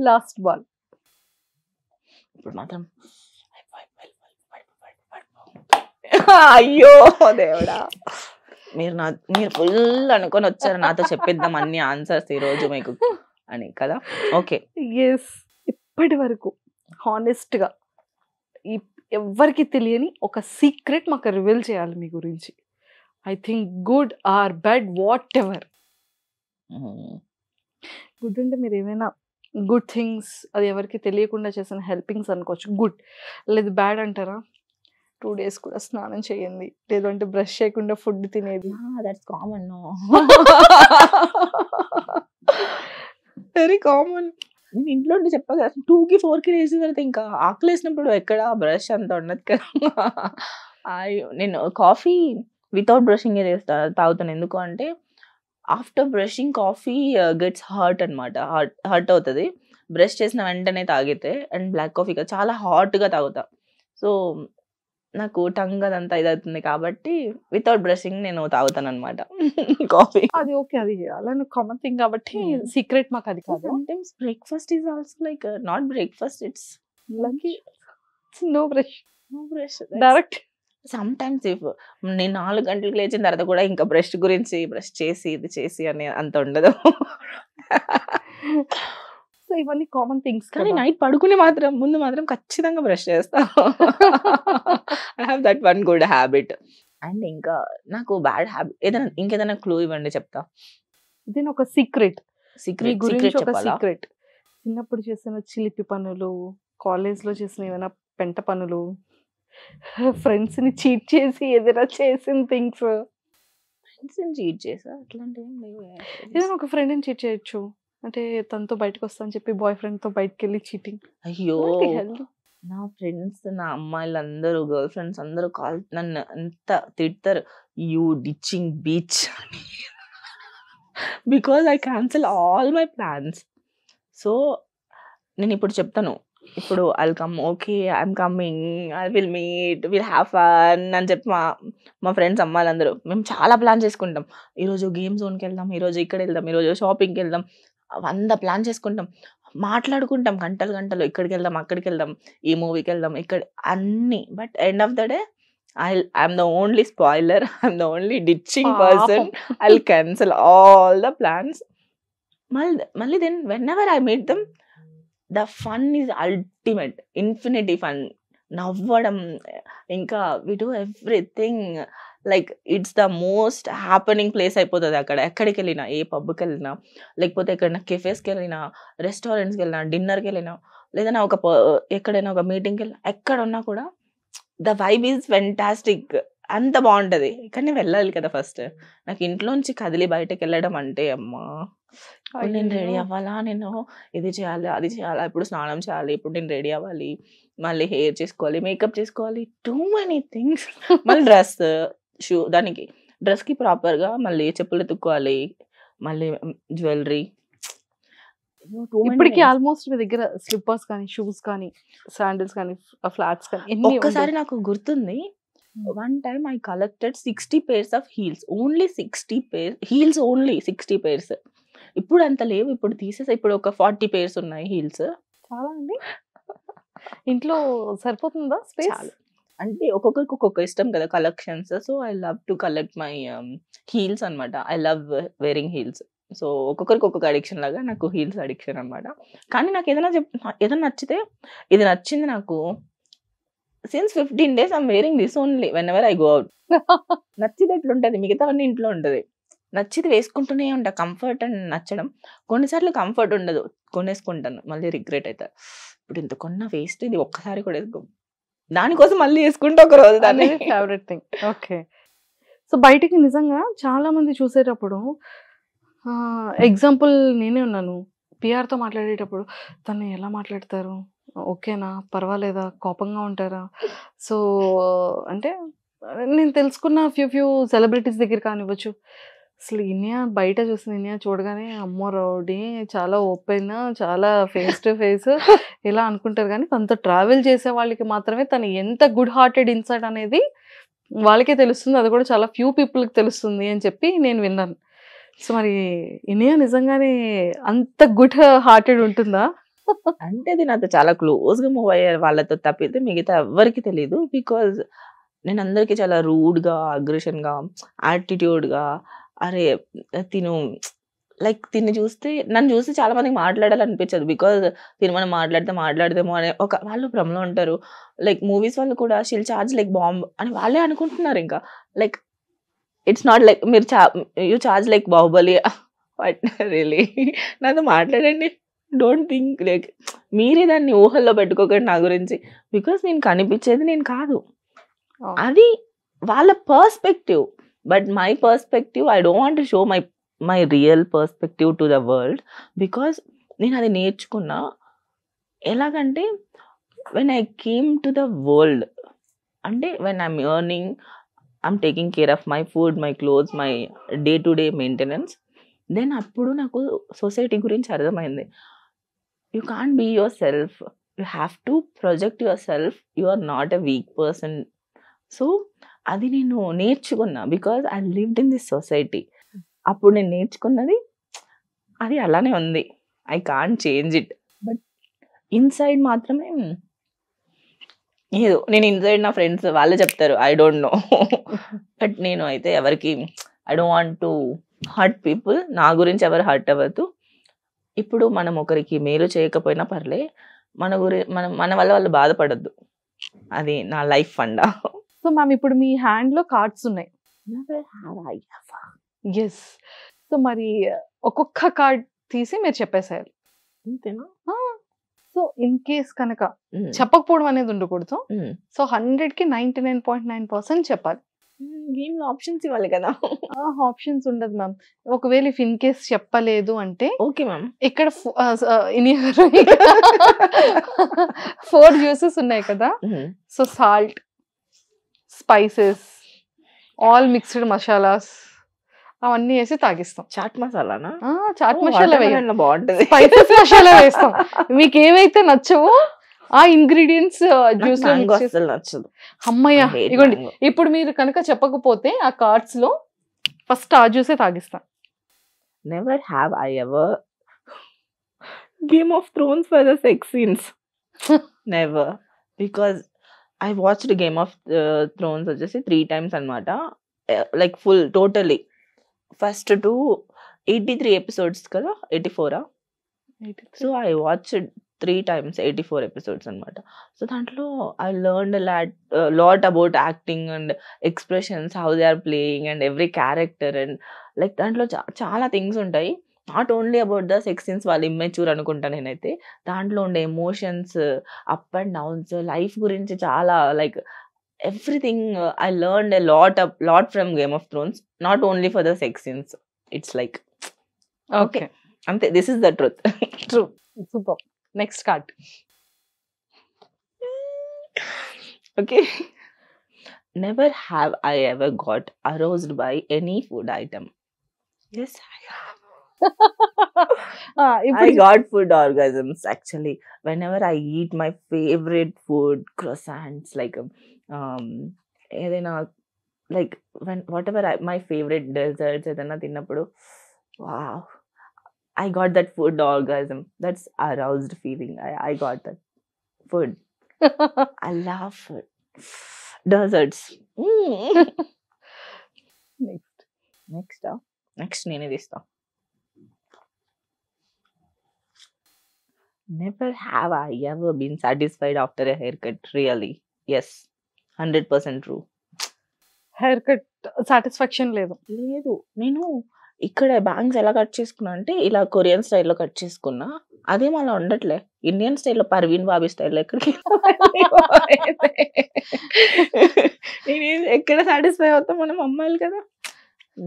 B: Last ball.
C: ఇప్పుడు మాత్రం అయ్యో దేవుడా, మీరు ఫుల్ అనుకొని వచ్చారు నాతో చెప్పిద్దాం అన్ని ఆన్సర్స్ ఈరోజు మీకు అని కదా. Okay,
B: yes. ఇప్పటి వరకు హానెస్ట్గా ఎవ్వరికి తెలియని ఒక సీక్రెట్ మాకు రివీల్ చేయాలి మీ గురించి. I think good or bad, what ever. Good అంటే మీరు ఏమైనా గుడ్ థింగ్స్, అది ఎవరికి తెలియకుండా చేసిన హెల్పింగ్స్ అనుకోవచ్చు గుడ్. లేదు బ్యాడ్ అంటారా, 2 days కూడా స్నానం చేయండి, లేదంటే బ్రష్ చేయకుండా ఫుడ్ తినేది.
C: That's common. Very common. నేను ఇంట్లో ఉండి చెప్పగా 2కి 4కి లేచిన తర్వాత ఇంకా ఆకలి వేసినప్పుడు ఎక్కడ బ్రష్ అంత ఉండదు కదా. నేను కాఫీ వితౌట్ బ్రషింగ్ తాగుతాను. ఎందుకు అంటే after brushing coffee gets hurt అనమాట, హర్ట్ అవుతుంది బ్రష్ చేసిన వెంటనే తాగితే. అండ్ బ్లాక్ కాఫీ చాలా హాట్గా తాగుతా. సో నాకు టంగ్ అదంతా ఇదవుతుంది కాబట్టి వితౌట్ బ్రషింగ్ నేను తాగుతాను అనమాట కాఫీ.
B: అది ఓకే, అది అలానే కామన్ థింగ్ కాబట్టి సీక్రెట్ మాకు అది కాదు.
C: Sometimes breakfast is also like not breakfast, it's
B: lucky no brush
C: brush.
B: Direct.
C: Sometimes if నేను 4 గంటలకు లేచిన తర్వాత కూడా ఇంకా బ్రష్ గురించి బ్రష్ చేసి ఇది చేసి అని అంత ఉండదు.
B: సో ఇవన్నీ కామన్ థింగ్స్
C: కానీ నైట్ పడుకునే ముందు మాత్రం ఖచ్చితంగా బ్రష్ చేస్తా. I have that one good habit. And ఇంకా నాకు బ్యాడ్ హ్యాబిట్ ఇంకేదైనా క్లూ ఇవ్వండి చెప్తా.
B: ఇది ఒక సీక్రెట్ మీ
C: సీక్రెట్
B: గురించి ఒక
C: చెప్పాలా?
B: సీక్రెట్. చిన్నప్పుడు చేసిన చిలిపి పనులు, కాలేజ్ లో చేసిన ఏమైనా పెంట పనులు, ఫ్రెండ్స్ ని చీట్ చేసి ఏదైనా చేసిన థింగ్స్.
C: చీట్ చేసా అట్లాంటివి ఏం లేవు.
B: ఏదైనా ఒక ఫ్రెండ్ ని చీట్ చేయొచ్చు అంటే తనతో బయటకు వస్తా అని చెప్పి బాయ్ ఫ్రెండ్ తో బయటకు వెళ్ళి చీటింగ్.
C: అయ్యో నా ఫ్రెండ్స్, నా అమ్మాయిలు అందరూ, గర్ల్ ఫ్రెండ్స్ అందరూ నన్ను అంత తిడతారు, యూ డిచ్చింగ్ బీచ్ అని. Because I cancel all my plans. So నేను ఇప్పుడు చెప్తాను, ఇప్పుడు I'll come, okay I'm coming, I will meet, will have fun అని చెప్పి మా ఫ్రెండ్స్ అమ్మాయిలందరూ మేము చాలా ప్లాన్ చేసుకుంటాం. ఈరోజు గేమ్ జోన్కి వెళ్దాం, ఈరోజు ఇక్కడ వెళ్దాం, ఈరోజు షాపింగ్కి వెళ్దాం, 100 ప్లాన్ చేసుకుంటాం, మాట్లాడుకుంటాం గంటలు గంటలు, ఇక్కడికి వెళ్దాం, అక్కడికి వెళ్దాం, ఈ మూవీకి వెళ్దాం, ఇక్కడ అన్ని. But end of the day I'm the only spoiler, I'm the only ditching person. I'll cancel all the plans. మళ్ళీ then whenever I meet them, the fun is ultimate, infinity fun. నవ్వడం, ఇంకా we do everything like it's the most happening place అయిపోతుంది అక్కడ. ఎక్కడికి వెళ్ళినా, ఏ పబ్కి వెళ్ళినా, లేకపోతే ఎక్కడైనా కెఫేస్కి వెళ్ళినా, రెస్టారెంట్స్కి వెళ్ళినా, డిన్నర్కి వెళ్ళినా, లేదన్నా ఎక్కడైనా ఒక మీటింగ్కి వెళ్ళినా, ఎక్కడ ఉన్నా కూడా ద వైబ్ ఈజ్ ఫెంటాస్టిక్. అంత బాగుంటుంది. కానీ వెళ్ళాలి కదా ఫస్ట్. నాకు ఇంట్లోంచి కదిలి బయటకు వెళ్ళడం అంటే అమ్మా, ఇప్పుడు నేను రెడీ అవ్వాలా, నేను ఇది చేయాలి, అది చేయాలా, ఇప్పుడు స్నానం చేయాలి, ఇప్పుడు నేను రెడీ అవ్వాలి, మళ్ళీ హెయిర్ చేసుకోవాలి, మేకప్ చేసుకోవాలి, టూ మెనీ థింగ్స్. మళ్ళీ డ్రెస్, షూ, దానికి డ్రెస్కి ప్రాపర్గా మళ్ళీ చెప్పులు ఎత్తుక్కోవాలి, మళ్ళీ జ్యువెలరీ.
B: ఇప్పటికి ఆల్మోస్ట్ మీ దగ్గర స్లిప్పర్స్ కానీ, షూస్ కానీ, శాండిల్స్ కానీ, ఫ్లాట్స్ కానీ ఎన్ని
C: ఒక్కసారి నాకు గుర్తుంది, one time I collected 60 pairs of heels, only 60 pairs heels, only 60 pairs. ఇప్పుడు అంత లేవు, ఇప్పుడు తీసేసా. ఇప్పుడు ఒక 40 pairs ఉన్నాయి హీల్స్.
B: చాలా అండి. ఇంట్లో సరిపోతుందా స్పేస్?
C: అంటే ఒక్కొక్కరికి ఒక్కొక్క ఇష్టం కదా collections. So I love to collect my heels అనమాట. I love wearing heels. So ఒక్కొక్కరికి ఒక్కొక్క అడిక్షన్ లాగా నాకు హీల్స్ అడిక్షన్ అనమాట. కానీ నాకు ఏదైనా నచ్చితే, ఇది నచ్చింది నాకు, since 15 days I'm wearing this only when ever I go out. నచ్చితే ఎట్లుంటుంది, మిగతా అన్ని ఇంట్లో ఉంటుంది. నచ్చితే వేసుకుంటూనే ఉంటా, కంఫర్ట్ అండ్ నచ్చడం. కొన్నిసార్లు కంఫర్ట్ ఉండదు, కొనేసుకుంటాను, మళ్ళీ రిగ్రెట్ అవుతా, ఇప్పుడు ఇంత కొన్న వేస్ట్, ఇది ఒక్కసారి కూడా వేసుకో, దానికోసం మళ్ళీ వేసుకుంటే ఒక రోజు దాన్ని.
B: Favourite thing. ఓకే. సో బయటికి నిజంగా చాలా మంది చూసేటప్పుడు, ఎగ్జాంపుల్ నేనే ఉన్నాను, పిఆర్తో మాట్లాడేటప్పుడు తను ఎలా మాట్లాడతారు, ఓకేనా, పర్వాలేదా, కోపంగా ఉంటారా? సో అంటే నేను తెలుసుకున్న ఫ్యూ సెలబ్రిటీస్ దగ్గర కానివ్వచ్చు, అసలు ఇన్యా బయట చూసిన ఇన్యా చూడగానే అమ్మో రౌడీ, చాలా ఓపెన్, చాలా ఫేస్ టు ఫేస్ ఇలా అనుకుంటారు. కానీ తనతో ట్రావెల్ చేసే వాళ్ళకి మాత్రమే తను ఎంత గుడ్ హార్టెడ్ ఇన్సైడ్ అనేది వాళ్ళకే తెలుస్తుంది. అది కూడా చాలా ఫ్యూ పీపుల్కి తెలుస్తుంది అని చెప్పి నేను విన్నాను. సో మరి ఇన్యా నిజంగానే అంత గుడ్ హార్టెడ్ ఉంటుందా?
C: అంటే అది నాతో చాలా క్లోజ్గా మూవ్ అయ్యే వాళ్ళతో తప్పితే మిగతా ఎవరికి తెలియదు. బికాజ్ నేను అందరికీ చాలా రూడ్గా, అగ్రెషన్గా, యాటిట్యూడ్గా, అరే తిను లైక్ తిని చూస్తే, నన్ను చూస్తే చాలా మందికి మాట్లాడాలనిపించదు. బికాజ్ తిను మనం మాట్లాడదేమో అనే ఒక వాళ్ళు భ్రమలో ఉంటారు. లైక్ మూవీస్ వాళ్ళు కూడా షీల్ చార్జ్ లైక్ బాంబ్ అని వాళ్ళే అనుకుంటున్నారు. ఇంకా లైక్ ఇట్స్ నాట్ లైక్ మీరు you charge like Baahubali. Really నాతో మాట్లాడండి, డోంట్ థింక్ లైక్ మీరే దాన్ని ఊహల్లో పెట్టుకోకండి నా గురించి. బికాస్ నేను కనిపించేది నేను కాదు, అది వాళ్ళ perspective. But my perspective, I don't want to show my real perspective to the world. Because నేను అది నేర్చుకున్నా. ఎలాగంటే when I came to the world, అంటే when I'm earning, I'm taking care of my food, my clothes, my day to day maintenance, then అప్పుడు నాకు society గురించి అర్థమైంది. You can't be yourself, you have to project yourself, you are not a weak person. So అది నేను నేర్చుకున్నా because I lived in this society. అప్పుడు నేను నేర్చుకున్నది అది అలానే ఉంది. I can't change it. But inside మాత్రమే ఏదో నేను ఇన్సైడ్ నా ఫ్రెండ్స్ వాళ్ళే చెప్తారు, ఐ డోంట్ నో. బట్ నేను అయితే ఎవరికి I don't want to hurt people. నా గురించి ఎవరు హర్ట్ అవ్వద్దు. ఇప్పుడు మనం ఒకరికి మేలు చేయకపోయినా పర్లే, మన వల్ల వాళ్ళు బాధపడద్దు. అది నా లైఫ్ ఫండా.
B: సో మ్యామ్ ఇప్పుడు మీ హ్యాండ్ లో కార్డ్స్ ఉన్నాయి. ఎస్. సో మరి ఒక్కొక్క కార్డ్ తీసి మీరు చెప్పేసేయాలి.
C: అంతేనా?
B: సో ఇన్ కేస్ కనుక చెప్పకపోవడం అనేది ఉండకూడదు. సో 100కి 99.9% చెప్పాలి.
C: గేమ్ ఆప్షన్స్ ఇవ్వాలి కదా.
B: ఆప్షన్స్ ఉండదు మ్యామ్. ఒకవేళ ఇఫ్ ఇన్ కేస్ చెప్పలేదు అంటే
C: ఓకే మ్యామ్.
B: ఇక్కడ 4 జ్యూసెస్ ఉన్నాయి కదా. So salt, spices, all mixed masalas అవన్నీ వేసి తాగిస్తాం.
C: చాట్ మసాలానా?
B: చాట్ మసాలా వేయాలి,
C: బాగుంటది.
B: స్పైసెస్ మసాలా వేస్తాం. మీకు ఏవైతే నచ్చవో ఆ ఇంగ్రీడియంట్స్ జ్యూస్ లో mix చేసి.
C: అసలు నచ్చదు.
B: అమ్మయ్య,
C: I hate
B: ఇగోండి
C: mango.
B: ఇప్పుడు మీరు కనుక చెప్పకపోతే ఆ కార్డ్స్ లో ఫస్ట్ ఆ జ్యూసే తాగిస్తాం.
C: Never have I ever Game of Thrones for the sex scenes. Never. Because I watched Game of Thrones వచ్చేసి 3 times అన్నమాట. Like full totally. First to 83 episodes కదా, 84 so I watched 3 times 84 episodes అన్నమాట. So దాంట్లో I learned a lot about acting and expressions, how they are playing and every character, and like దాంట్లో చాలా things ఉంటాయి. Not only about the sex scenes, వాళ్ళు immature అనుకుంటా నేనైతే. దాంట్లో ఉండే emotions, up and downs, life గురించి చాలా like everything. I learned a lot from Game of Thrones, not only for the sex scenes. It's like
B: okay,
C: అంతే, this is the truth.
B: True. Super. Next card.
C: Okay. Never have I ever got aroused by any food item. Yes, I have. I got food orgasms actually. Whenever I eat my favorite food, croissants, like ఏదైనా like whatever my favorite desserts ఏదైనా తిన్నప్పుడు, wow, I got that food orgasm. That's aroused feeling. I got that food. I love food. Desserts. Next నేనే తీస్తా. Never have I ever been satisfied after a haircut. Really? Yes. 100% true.
B: Hair cut satisfaction లేదు.
C: లేదు, నేను ఇక్కడ bangs ఎలా cut చేసుకున్నా అంటే ఇలా కొరియన్ స్టైల్లో కట్ చేసుకున్నా. అదేం అలా ఉండట్లే. ఇండియన్ స్టైల్లో పర్వీన్ బాబీ స్టైల్లో ఎక్కడికి నేను ఎక్కడ సాటిస్ఫై అవుతాం మనం అమ్మాయిలు కదా.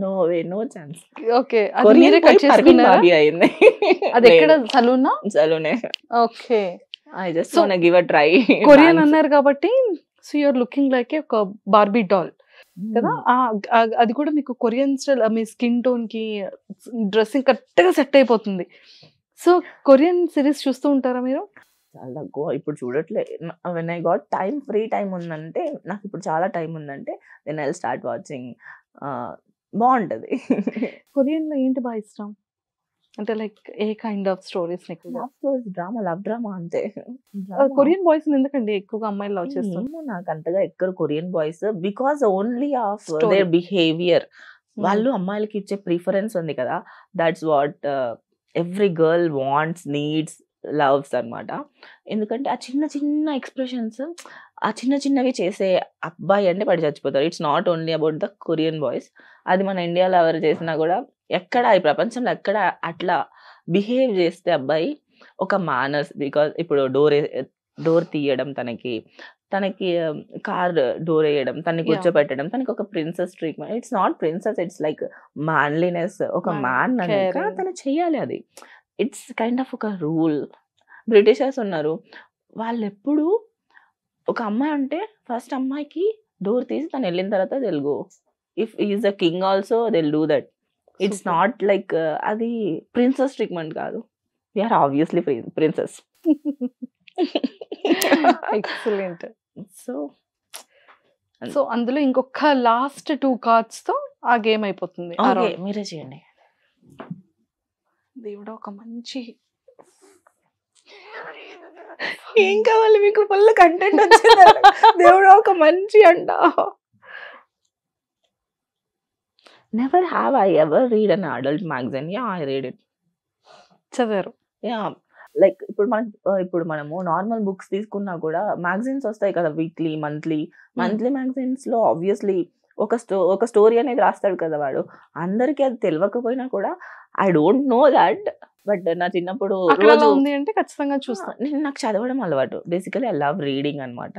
C: No way, no chance.
B: Okay, అది మీరే కట్ చేసుకున్నారా?
C: బాబీ అయింది.
B: అది ఎక్కడ? సలూనా?
C: సలూనే.
B: Okay.
C: I just want give a try.
B: Korean అన్నారు కాబట్టి so you are looking like a ఒక బార్బీ డాల్ కదా. అది కూడా మీకు కొరియన్ స్టైల్, మీ స్కిన్ టోన్ కి డ్రెస్సింగ్ కరెక్ట్ గా సెట్ అయిపోతుంది. సో కొరియన్ సిరీస్ చూస్తూ ఉంటారా మీరు?
C: చాలా తక్కువ, ఇప్పుడు చూడట్లే. When I got time, free time ఉందంటే, నాకు ఇప్పుడు చాలా టైం ఉందంటే, then I will start watching. బాగుంటది.
B: కొరియన్ లో ఏంటి బాగా ఇష్టం అంటే like a kind of stories?
C: Love drama అంతే.
B: కొరియన్ బాయ్స్ ఎందుకండి ఎక్కువగా అమ్మాయిలు లవ్ చేస్తారు?
C: నాకు అంతగా ఎక్కడ Korean boys, because only of
B: Story.
C: Their behaviour. వాళ్ళు అమ్మాయిలకి ఇచ్చే ప్రిఫరెన్స్ ఉంది కదా, that's what every girl wants, needs, loves అన్నమాట. ఎందుకంటే ఆ చిన్న చిన్న ఎక్స్ప్రెషన్స్, ఆ చిన్న చిన్నవి చేసే అబ్బాయి అంటే పడి చచ్చిపోతారు. It's not only about the Korean boys. అది మన ఇండియాలో ఎవరు చేసినా కూడా, ఎక్కడ ఈ ప్రపంచంలో ఎక్కడ అట్లా బిహేవ్ చేస్తే అబ్బాయి ఒక మేనర్స్. బికాజ్ ఇప్పుడు డోర్ తీయడం, తనకి కార్ డోర్ వేయడం, తనని కూర్చోబెట్టడం, తనకి ఒక princess treatment. It's not princess, it's like manliness. ఒక మ్యాన్ అన్నాక తను చెయ్యాలి అది. ఇట్స్ కైండ్ ఆఫ్ ఒక రూల్. బ్రిటిషర్స్ ఉన్నారు, వాళ్ళు ఎప్పుడు ఒక అమ్మాయి అంటే ఫస్ట్ అమ్మాయికి డోర్ తీసి తను వెళ్ళిన తర్వాత Telugu. If is a king also he'll do that. It's
B: Super.
C: Not like అది ప్రిన్సెస్ ట్రీట్మెంట్ కాదు. We are obviously princess.
B: Excellent.
C: So
B: so అందులో ఇంకొక లాస్ట్ 2 కార్డ్స్ తో ఆ గేమ్ అయిపోతుంది. ఆ
C: ఓకే,
B: round.
C: మీరే చేయండి.
B: దేవుడా ఒక మంచి
C: ఏం కావాలి మీకు? ఫుల్ కంటెంట్ వచ్చింది. దేవుడు ఒక మంచి అంట. Never have I ever read an adult magazine. Yeah, I read it.
B: చదివారు.
C: యా, లైక్ ఇప్పుడు మనము నార్మల్ బుక్స్ తీసుకున్నా కూడా మ్యాగజైన్స్ వస్తాయి కదా, వీక్లీ మంత్లీ మ్యాగజైన్స్ లో ఆబ్వియస్లీ ఒక స్టోరీ అనేది రాస్తాడు కదా వాడు. అందరికి అది తెలియకపోయినా కూడా I don't know that, but నా చిన్నప్పుడు
B: అక్కడ అలా
C: రోజు
B: ఉంది అంటే ఖచ్చితంగా చూస్తాను.
C: నాకు చదవడం అలవాటు. బేసికలీ ఐ లవ్ రీడింగ్ అనమాట.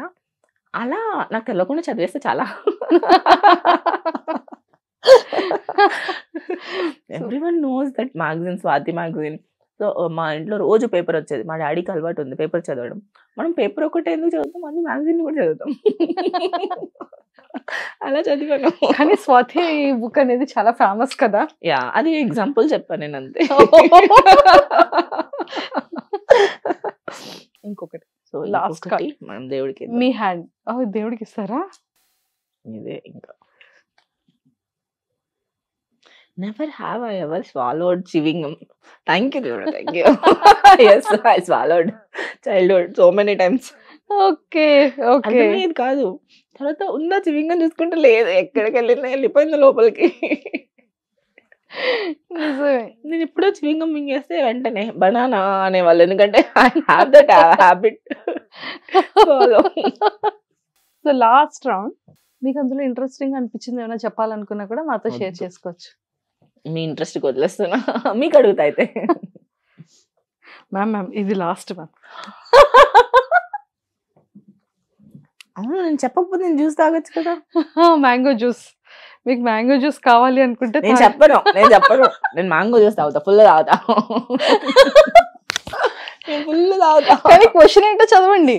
C: అలా నాకు తెలియకుండా చదివేస్తే చాలా. Everyone knows that magazine, Swathi magazine. So మా ఇంట్లో రోజు పేపర్ వచ్చేది. మా డాడీకి అలవాటు ఉంది పేపర్ చదవడం. మనం పేపర్ ఒకటే ఎందుకు చదువుతాం, అన్ని మ్యాగజైన్ కూడా చదువుతాం. అలా చదివాను.
B: కానీ స్వాతి బుక్ అనేది చాలా ఫేమస్ కదా.
C: యా, అది ఎగ్జాంపుల్ చెప్పాను నేను అంతే.
B: ఇంకొకటి
C: సో
B: Last
C: లాస్ట్ మనం దేవుడికి ఇద్దాం.
B: మీ హ్యాండ్ దేవుడికి ఇస్తారా?
C: ఇదే ఇంకా. Never have I ever swallowed chewing. Thank you దేవుడు, thank you. Yes, I swallowed childhood so many times.
B: Okay okay.
C: అర్థమయ్యేది కాదు. తర్వాత ఉందా చివింగ్ అని చూసుకుంటే లేదు, ఎక్కడికి వెళ్ళినా వెళ్ళిపోయింది లోపలికి.
B: నిజమే.
C: నేను ఎప్పుడో చివింగం మింగేస్తే వెంటనే బనానా అనేవాళ్ళు, ఎందుకంటే I have that habit.
B: So last round మీకు అందులో ఇంట్రెస్టింగ్ అనిపించింది ఏమైనా చెప్పాలనుకున్నా కూడా మాతో షేర్
C: వద్దు.
B: చేసుకోవచ్చు.
C: మీ ఇంట్రెస్ట్ వదిలేస్తున్నా, మీకు అడుగుతా అయితే.
B: మ్యామ్ ఇది లాస్ట్ మ్యామ్.
C: అవును, నేను చెప్పకపోతే నేను జ్యూస్ తాగొచ్చు కదా.
B: Mango juice. మీకు మ్యాంగో జ్యూస్ కావాలి అనుకుంటే
C: నేను చెప్పను. నేను మ్యాంగో జ్యూస్ తాగుతా, ఫుల్ తాగుతా. నేను ఫుల్ తాగుతా.
B: కానీ క్వశ్చన్ ఏంటో చదవండి.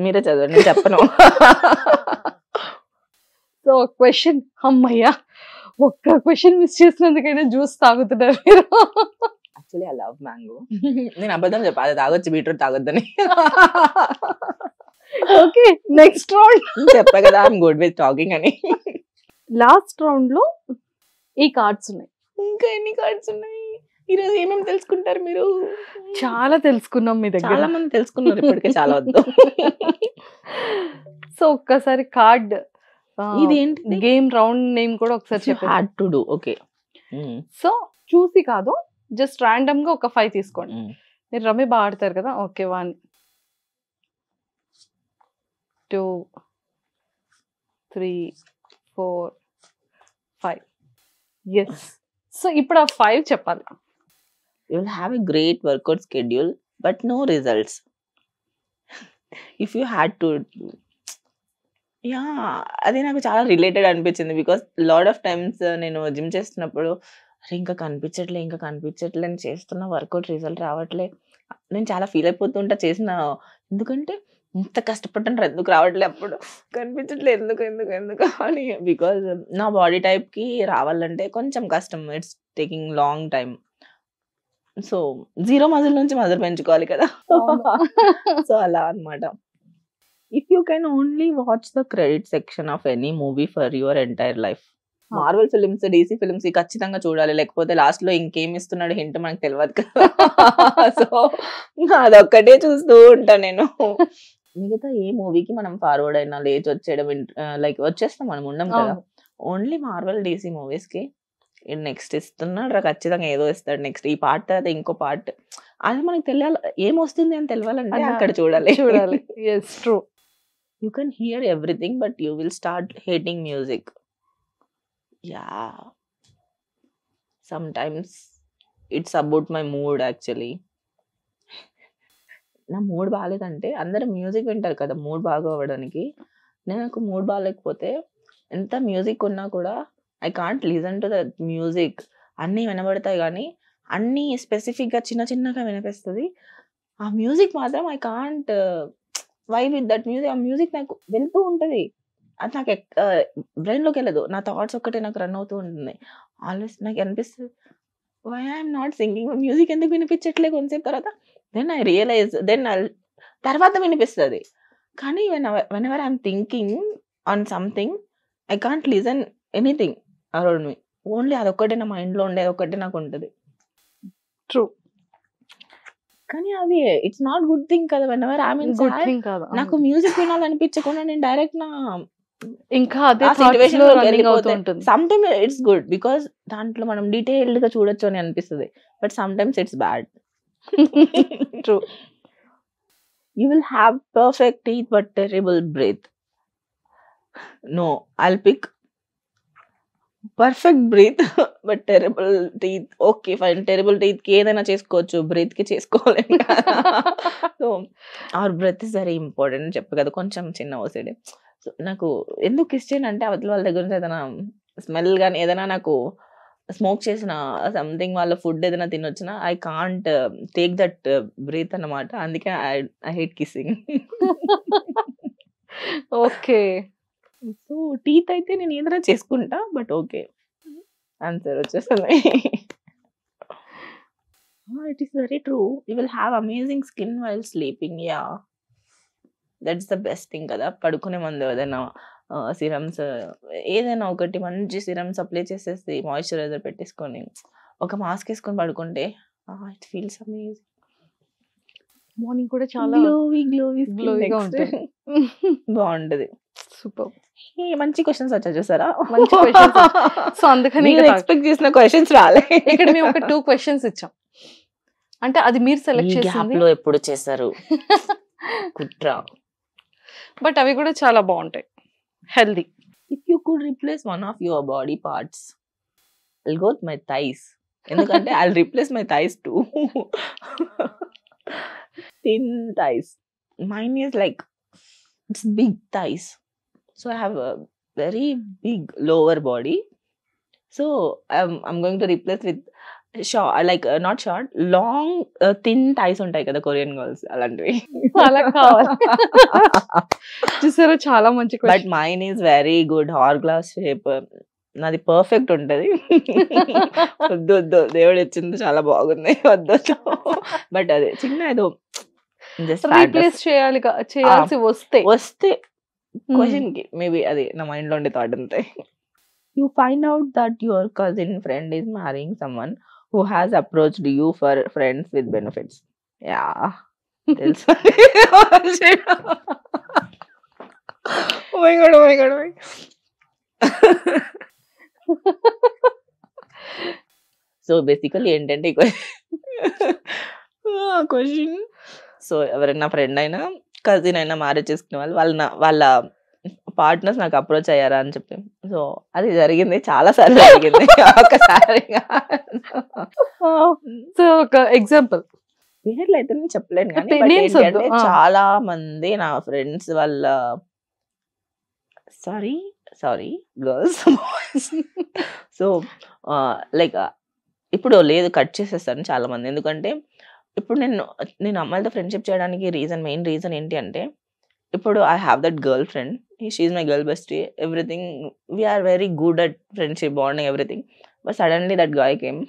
C: మీరే చదవండి, నేను చెప్పను.
B: సో క్వశ్చన్, అమ్మయ్యా ఒక్క క్వశ్చన్ మిస్ చేసినందుకైనా జ్యూస్ తాగుతున్నారు మీరు.
C: Actually I love mango. నేను అబద్ధం చెప్పా, అది తాగొచ్చు, బీట్రూట్ తాగొద్దని.
B: Okay, next round.
C: చెప్పా కదా ఐఎమ్ గుడ్ విత్ టాకింగ్ అని.
B: లాస్ట్ రౌండ్ లో ఈ కార్డ్స్ ఉన్నాయి.
C: ఇంకా ఎన్ని కార్డ్స్ ఉన్నాయి? ఈరోజు ఏమేమి తెలుసుకుంటారు మీరు?
B: చాలా తెలుసుకున్నాం మీ దగ్గర.
C: చాలా మంది తెలుసుకున్నారు ఇప్పటికే, చాలా వద్దు.
B: సో ఒక్కసారి కార్డ్
C: ఇది ఏంటి?
B: గేమ్ రౌండ్ నేమ్ కూడా ఒకసారి చెప్పండి.
C: Had to do. Okay.
B: So చూసి కాదు, జస్ట్ ర్యాండమ్ గా ఒక 5 తీసుకోండి. మీరు రమ్మి బాగా ఆడతారు కదా. ఓకే, 1 2 3 4 5. ఎస్. సో ఇప్పుడు ఆ 5 చెప్పాలి.
C: You will have a great workout schedule, but no results. If you had to, అది నాకు చాలా రిలేటెడ్ అనిపించింది. బికాస్ లాట్ ఆఫ్ టైమ్స్ నేను జిమ్ చేస్తున్నప్పుడు అరే ఇంకా కనిపించట్లే అని చేస్తున్న వర్కౌట్ రిజల్ట్ రావట్లే, నేను చాలా ఫీల్ అయిపోతుంటా చేసిన. ఎందుకంటే ఇంత కష్టపడ్డాను ఎందుకు రావట్లే, అప్పుడు కనిపించట్లే ఎందుకు అని. బికాజ్ నా బాడీ టైప్కి రావాలంటే కొంచెం కష్టం. It's taking long time. So 0 muscle నుంచి మజిల్ పెంచుకోవాలి కదా. సో అలా అన్నమాట. If you can only watch the credit section of any movie for your entire life. Marvel films, DC films ఖచ్చితంగా చూడాలి, లేకపోతే లాస్ట్ లో ఇంకేం ఇస్తున్నాడు హింట్ మనకు తెలియదు కదా. సో అదొక్కటే చూస్తూ ఉంటా నేను. మిగతా ఏ మూవీకి మనం ఫార్వర్డ్ అయినా లేచి వచ్చేయడం, లైక్ వచ్చేస్తాం, మనం ఉండం కదా. ఓన్లీ మార్వెల్, డీసీ మూవీస్ కి నెక్స్ట్ ఇస్తున్నాడు ఖచ్చితంగా, ఏదో ఇస్తాడు నెక్స్ట్, ఈ పార్ట్ తర్వాత ఇంకో పార్ట్. అది మనకు తెలియాలి, ఏమొస్తుంది అని తెలియాలంటే అక్కడ చూడాలి.
B: yes true.
C: You can hear everything, but you will start hating music. Yeah. Sometimes it's about my mood actually. నా మూడ్ బాగాలేదంటే అందరూ మ్యూజిక్ వింటారు కదా మూడ్ బాగా అవ్వడానికి. నాకు మూడ్ బాగాలేకపోతే ఎంత మ్యూజిక్ ఉన్నా కూడా I can't listen to the music. అన్నీ వినబడతాయి కానీ అన్ని స్పెసిఫిక్ గా చిన్న చిన్నగా వినిపిస్తుంది. ఆ మ్యూజిక్ మాత్రం I can't vibe with that music. ఆ మ్యూజిక్ నాకు వెళ్తూ ఉంటది, అది నాకు బ్రెయిన్ లోకి వెళ్ళదు. నా థాట్స్ ఒక్కటే నాకు రన్ అవుతూ ఉంటుంది. ఆల్వేస్ నాకు అనిపిస్తుంది why I'm not singing, music ఎందుకు వినిపించట్లే కొంతసేపు తర్వాత. దెన్ ఐ రియలైజ్, దెన్ తర్వాత వినిపిస్తుంది. కానీ when ever I'm thinking on something I can't listen anything around me. Only అదొక్కటే నా మైండ్లో ఉండేది ఒక్కటే నాకు ఉంటుంది.
B: ట్రూ.
C: కానీ అది ఇట్స్ నాట్ గుడ్ థింగ్ కదా. When ever I mean
B: good thing కాదు.
C: నాకు మ్యూజిక్ వినాలనిపించకుండా నేను డైరెక్ట్ నా
B: ఇంకా అదే
C: ఆ
B: thoughts
C: సిచ్యువేషన్
B: లో
C: లో
B: running అవుతూ
C: వెళ్ళిపోతే
B: ఉంటుంది.
C: Some time it's good because దాంట్లో మనం డీటెయిల్డ్ గా చూడొచ్చు అని అనిపిస్తుంది. But some times it's bad.
B: True.
C: You will have perfect teeth but terrible breath. No, I'll pick perfect breath but terrible teeth. Okay, fine. Terrible teeth కి ఏదైనా చేసుకోవచ్చు, breath కి చేసుకోలేము. So our breath is very important అని చెప్పు కదా, కొంచెం చిన్న ఓసిడి. సో నాకు ఎందుకు ఇష్టం అంటే అవతల వాళ్ళ దగ్గర నుంచి ఏదైనా స్మెల్ కానీ ఏదైనా నాకు స్మోక్ చేసిన సంథింగ్ వాళ్ళ ఫుడ్ ఏదైనా తినొచ్చినా I can't take that breath అన్నమాట. అందుకే I hate kissing.
B: Okay.
C: So teeth అయితే నేను ఏదైనా చేసుకుంటా, బట్ ఓకే ఆన్సర్ వచ్చేస్తుంది. It is very true. You will have amazing skin while sleeping. Yeah, that's the best thing కదా. పడుకునే ముందు ఏదైనా సిరమ్స్ ఏదైనా ఒకటి మంచి సిరమ్స్ అప్లై చేసేసి మాయిశ్చరైజర్ పెట్టేసుకొని ఒక మాస్క్ వేసుకొని పడుకుంటే ఇట్ ఫీల్స్ అమేజింగ్.
B: మార్నింగ్ కూడా చాలా
C: గ్లోవీగా
B: ఉంటుంది.
C: బాగుంటది.
B: సూపర్.
C: మంచి క్వశ్చన్స్ వచ్చా చూసారా,
B: మంచి questions. సో అందుకని
C: ఎక్స్పెక్ట్ చేసిన క్వశ్చన్స్ రాలే.
B: ఇక్కడ మేము ఒక 2 questions ఇచ్చాం, అంటే అది మీరు సెలెక్ట్
C: గ్యాప్
B: చేసింది.
C: లో ఎప్పుడు చేశారు కుట్ర.
B: బట్ అవి కూడా చాలా బాగుంటాయి, healthy.
C: If you could replace one of your body parts, I'll go with my thighs. ఎందుకంటే I'll replace my thighs to thin thighs. Mine is like it's big thighs, so I have a very big lower body. So I'm going to replace with short, like not short, long thin thighs ఉంటాయి కదా Korean girls అలాంటివి.
B: అలా కావాలి. చూసారా, చాలా మంచి
C: but
B: question.
C: Mine is very good hour glass shape. నాది perfect ఉంటది. వద్దు వద్దు, దేవుడు ఇచ్చింది చాలా బాగుంది, వద్దు. బట్ అదే చిన్న ఏదో జస్ట్
B: రీప్లేస్ చేయాల్సి వస్తే
C: క్వశ్చన్ కి మేబీ అది నా మైండ్ లో ఉండే థాట్ అంతే. You find out that your cousin friend is మ్యారింగ్ someone who has approached you for friends with benefits. Yeah, తెలుసు. Oh my god, oh my god, oh my god. So basically ఏంటంటే question, so ఎవరైనా friend అయినా cousin అయినా marriage చేసుకునే వాళ్ళ partners నాకు approach అయ్యారా అని చెప్పి. సో అది జరిగింది, చాలా సార్లు జరిగింది. ఒకసారి
B: సో ఒక ఎగ్జాంపుల్,
C: పేర్లు అయితే నేను చెప్పలేను కానీ
B: Names వద్దు.
C: చాలా మంది నా ఫ్రెండ్స్ వాళ్ళ సారీ గర్ల్స్ సో లైక్ ఇప్పుడు లేదు కట్ చేసేస్తాను చాలా మంది. ఎందుకంటే ఇప్పుడు నేను అమ్మాయిలతో ఫ్రెండ్షిప్ చేయడానికి మెయిన్ రీజన్ ఏంటి అంటే, ఇప్పుడు I have that girl friend, she is my girl bestie, everything, we are very good at friendship bonding everything. But suddenly that guy came,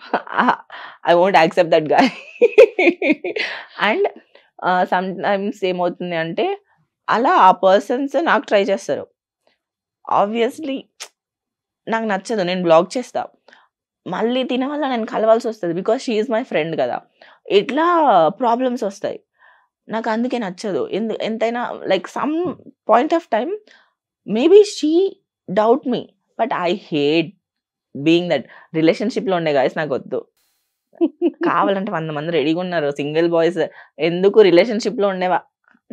C: I won't accept that guy. And some times ఏమవుతుంది అంటే అలా ఆ persons నాకు try చేస్తారు. Obviously నాకు నచ్చదు, నేను black చేస్తా. మళ్ళీ తిన వల్ల నేను కలవాల్సి వస్తుంది because she is my friend కదా. ఇట్లా ప్రాబ్లమ్స్ వస్తాయి. నాకు అందుకే నచ్చదు. ఎంతైనా like some point of time maybe she doubt me, but I hate being that. రిలేషన్షిప్లో ఉండే గాయస్ నాకు వద్దు. కావాలంటే 100 మంది రెడీగా ఉన్నారు సింగిల్ బాయ్స్, ఎందుకు రిలేషన్షిప్లో ఉండేవా,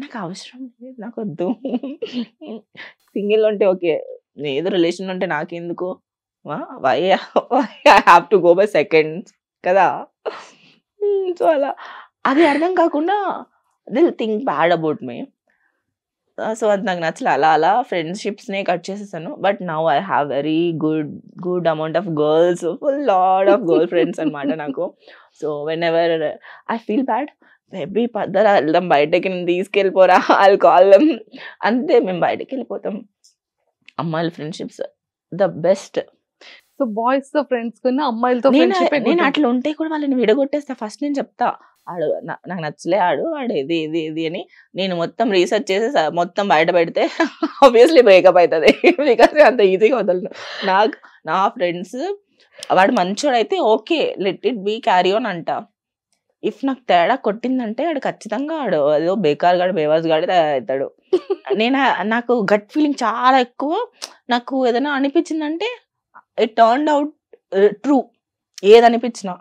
C: నాకు అవసరం లేదు, నాకు వద్దు. సింగిల్ ఉంటే ఓకే, ఏదో రిలేషన్ ఉంటే నాకెందుకు, why I have to go by seconds కదా. సో అలా అది అర్థం కాకుండా they'll think bad about me. So అది నాకు నచ్చలే. అలా అలా ఫ్రెండ్షిప్స్నే కట్ చేసేసాను. But now I have very good amount of girls, full load of girl friends అనమాట నాకు. So whenever I feel bad, maybe పద్దరా వెళ్దాం బయటకి, నేను తీసుకెళ్ళిపోరా, ఐ కాల్ దెమ్, అంతే. మేము బయటకి వెళ్ళిపోతాం. అమ్మాయిల friendships the best.
B: So boys తో ఫ్రెండ్స్ కన్నా అమ్మాయిలతో
C: నేను
B: ఫ్రెండ్షిప్
C: అట్లా ఉంటే కూడా వాళ్ళని విడగొట్టేస్తా. ఫస్ట్ నేను చెప్తా, ఆడు నాకు నచ్చలే, ఆడు ఇది ఇది ఇది అని నేను మొత్తం రీసెర్చ్ చేసి మొత్తం బయట పెడితే ఆబ్వియస్లీ బ్రేకప్ అవుతుంది. బికాస్ అంత ఈజీగా వదలను. నా ఫ్రెండ్స్ వాడు మంచోడైతే okay, let it be, carry on అంట. ఇఫ్ నాకు తేడా కొట్టిందంటే ఆడు ఖచ్చితంగా ఆడు ఏదో బేకార్ గాడు, బేవాస్ గాడే అవుతాడు. నాకు గట్ ఫీలింగ్ చాలా ఎక్కువ. నాకు ఏదైనా అనిపించిందంటే ఇట్ టర్న్డ్ అవుట్ ట్రూ, ఏది అనిపించినా.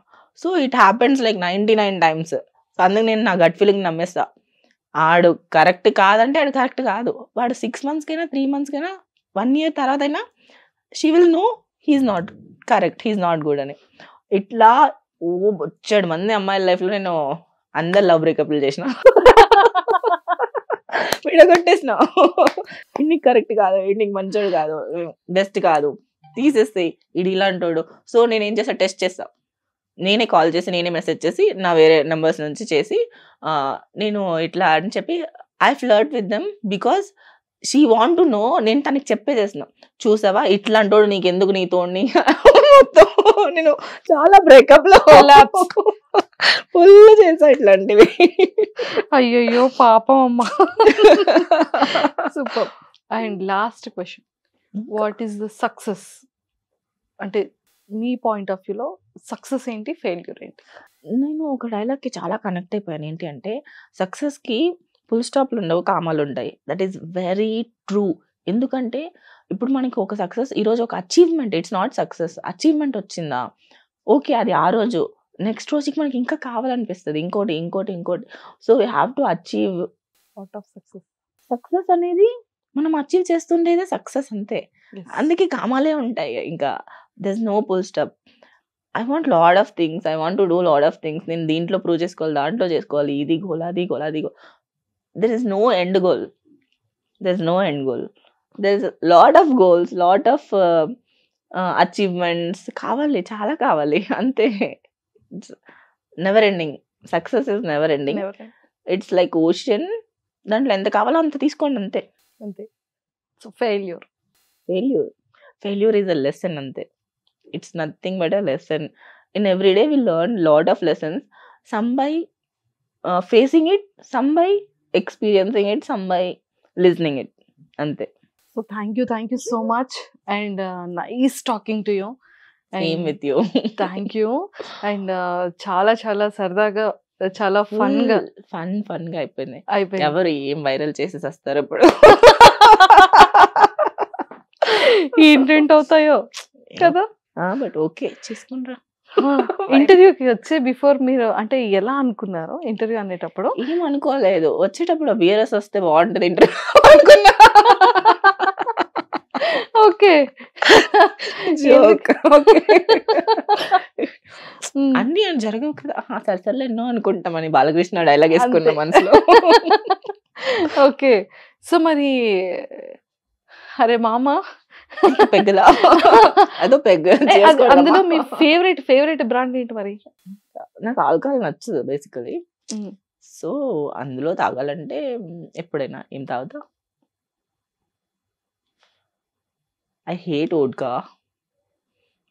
C: So it happens like 99 times. So అందుకు నేను నా గట్ ఫీలింగ్ నమ్మేస్తా. ఆడు కరెక్ట్ కాదంటే ఆడు కరెక్ట్ కాదు. వాడు 6 months కైనా 3 months కైనా 1 year తర్వాత అయినా she will know he is not correct, he is not good అని. ఇట్లా బొచ్చాడు మంది అమ్మాయిల లైఫ్లో నేను అందరు లవ్ బ్రేకప్లు చేసిన, విడగొట్టేసిన. ఇన్నికి కరెక్ట్ కాదు, ఇన్నికి మంచోడు కాదు, బెస్ట్ కాదు, తీసేస్తాయి, ఇది ఇలాంటోడు. సో నేను ఏం చేస్తా, టెస్ట్ చేస్తా. నేనే కాల్ చేసి, నేనే మెసేజ్ చేసి, నా వేరే నెంబర్స్ నుంచి చేసి, నేను ఇట్లా అని చెప్పి I flirt with them because she want to no. నేను తనకి చెప్పేసేసిన, చూసావా ఇట్లాంటోడు నీకెందుకు, నీతోని మొత్తం నేను చాలా బ్రేకప్ లో ఫుల్ చేసా ఇట్లాంటివి.
B: అయ్యయ్యో పాపం అమ్మ. Super. And last question, what is the success? అంటే మీ పాయింట్ ఆఫ్ వ్యూలో సక్సెస్ ఏంటి, ఫెయిల్యూర్ ఏంటి?
C: నేను ఒక డైలాగ్కి చాలా కనెక్ట్ అయిపోయాను. ఏంటి అంటే, సక్సెస్కి ఫుల్ స్టాప్లు ఉండవు, కామాలు ఉంటాయి. That is very true. ఎందుకంటే ఇప్పుడు మనకి ఒక సక్సెస్, ఈరోజు ఒక achievement, it's not success. Achievement వచ్చిందా, ఓకే, అది ఆ రోజు. నెక్స్ట్ రోజుకి మనకి ఇంకా కావాలనిపిస్తుంది, ఇంకోటి ఇంకోటి ఇంకోటి. So we have to achieve
B: out of success.
C: Success అనేది మనం అచీవ్ చేస్తుండేదే సక్సెస్, అంతే. అందుకే కామాలే ఉంటాయి. ఇంకా there's no full stop. I want lot of things. I want to do lot of things. నేను దీంట్లో ప్రూవ్ చేసుకోవాలి, దాంట్లో చేసుకోవాలి, ఇది గోల్, అది గోల్, అది goal. There is no end goal. There's no end goal. There's lot of goals, lot of achievements. కావాలి, చాలా కావాలి, అంతే. Never ending. Success is never ending. It's like ocean. దాంట్లో ఎంత కావాలో అంత తీసుకోండి, అంతే.
B: అంతే. So failure
C: is a lesson, అంతే. It's nothing but a lesson. In every day we learn lot of lessons, some by facing it, some by experiencing it, some by listening it, ante.
B: So thank you so much, and nice talking to you.
C: Same with you.
B: Thank you. And చాలా సరదాగా, చాలా fun గా
C: అయిపోయింది.
B: ఎవరు
C: ఏం viral చేసి వస్తారు ఇప్పుడు,
B: ఏంటేంటి అవుతాయో కదా.
C: బట్ ఓకే, చేసుకుంటారా.
B: ఇంటర్వ్యూకి వచ్చే బిఫోర్ మీరు అంటే ఎలా అనుకున్నారు? ఇంటర్వ్యూ అనేటప్పుడు
C: ఏం అనుకోలేదు, వచ్చేటప్పుడు బిఆర్ఎస్ వస్తే బాగుంటది ఇంటర్వ్యూ అనుకున్నా.
B: ఓకే,
C: అన్ని జరగవు కదా, సరే ఎన్నో అనుకుంటామని బాలకృష్ణ డైలాగ్ వేసుకున్న మనసులో.
B: ఓకే, సో మరి అరే మామ
C: పెగ్గలా, అదో పెగ్గ.
B: అందులో మీ ఫేవరెట్ బ్రాండ్ ఏంటి మరి?
C: నాకు ఆల్కహాల్ నచ్చదు బేసికలీ. సో అందులో తాగాలంటే ఎప్పుడైనా ఏం తాగుతా. I hate vodka.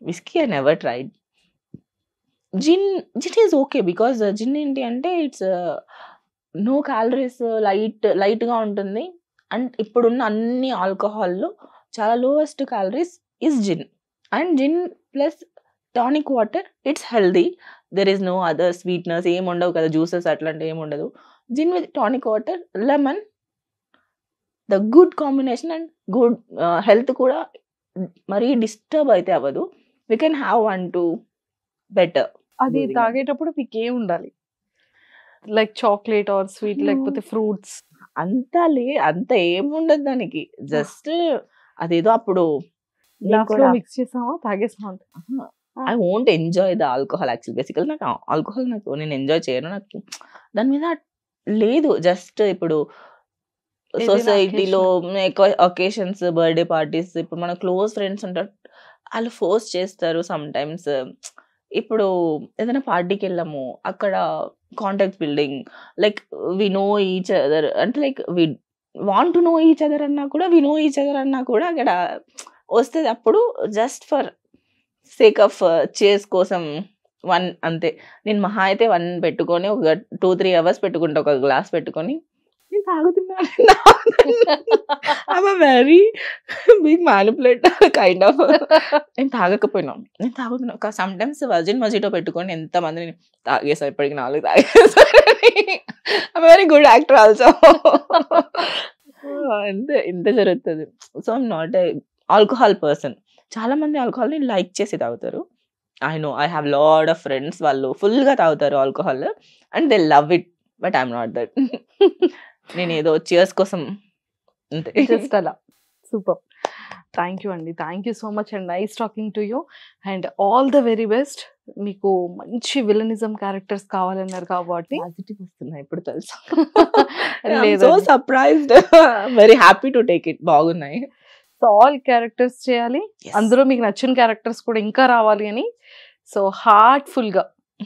C: Whiskey I never tried. Gin is okay because gin ఏంటి అంటే ఇట్స్ నో క్యాలరీస్, లైట్ గా ఉంటుంది. అండ్ ఇప్పుడున్న అన్ని ఆల్కహాల్లో చాలా lowest calories is gin. And gin plus tonic water, it's healthy. There is no other sweetness, ఏమి ఉండవు కదా, జ్యూసెస్ అట్లాంటివి ఏమి ఉండదు. Gin with tonic water, lemon, the good combination. And good health కూడా మరీ డిస్టర్బ్ అయితే అవ్వదు. We can have 1-2 better.
B: అది తాగేటప్పుడు మీకు ఏం ఉండాలి, లైక్ చాక్లెట్ ఆర్ స్వీట్, లేకపోతే ఫ్రూట్స్?
C: అంత ఏముండదు దానికి, జస్ట్ అదేదో అప్పుడు
B: మిక్స్ చేసామా, తాగేసామా.
C: I won't enjoy the alcohol actual. బేసికల్ నాకు ఆల్కహాల్ నేను ఎంజాయ్ చేయను, నాకు దాని మీద లేదు. జస్ట్ ఇప్పుడు
B: ఏదైనా
C: సొసైటీలో ఎక్కువ ఒకేషన్స్, బర్త్డే పార్టీస్, ఇప్పుడు మన క్లోజ్ ఫ్రెండ్స్ ఉంటారు, వాళ్ళు ఫోర్స్ చేస్తారు సమ్ టైమ్స్. ఇప్పుడు ఏదైనా పార్టీకి వెళ్ళాము, అక్కడ contact building, like we know each other, అంటే like we want to know each other అన్నా కూడా, వి నో ఈచ్ అదర్ అన్నా కూడా అక్కడ వస్తుంది. అప్పుడు జస్ట్ ఫర్ సేక్ ఆఫ్ చేస్ కోసం 1 అంతే. నేను మహా అయితే 1 పెట్టుకొని ఒక 2-3 అవర్స్ పెట్టుకుంటా, ఒక గ్లాస్ పెట్టుకొని నేను తాగుతున్నాను. I'm very big manipulator kind of. నేను తాగకపోయినా నేను తాగుతున్నా. సమ్ టైమ్స్ వర్జిన్ మజిటో పెట్టుకొని ఎంతమందిని తాగేసా, ఇప్పటికి 4 తాగేసా. I'm very good actor also. అంతే, ఇంత జరుగుతుంది. So I'm not a alcohol person. చాలా మంది ఆల్కహాల్ ని లైక్ చేసి తాగుతారు. I know, I have lot of friends, వాళ్ళు ఫుల్ గా తాగుతారు alcohol and they love it, but I'm not that. నేను ఏదో చియర్స్ కోసం అంతే.
B: జస్ట్ అలా. సూపర్. థ్యాంక్ యూ అండి, thank you so much and nice talking to you and all the very best. మీకు మంచి విలనిజం క్యారెక్టర్స్ కావాలన్నారు కాబట్టి
C: పాజిటివ్ వస్తున్నాయి ఇప్పుడు తెలుసా.
B: లేదండి.
C: So surprised, very happy to take it. బాగున్నాయి.
B: సో ఆల్ క్యారెక్టర్స్ చేయాలి, అందులో మీకు నచ్చిన క్యారెక్టర్స్ కూడా ఇంకా రావాలి అని. సో హార్ట్ఫుల్ గా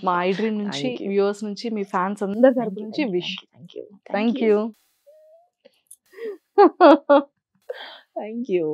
B: మా ఐ డ్రీమ్ నుంచి,
C: Thank you.
B: వ్యూవర్స్ నుంచి, మీ ఫ్యాన్స్ అందరి తరపు నుంచి wish. Thank you.
C: Thank you.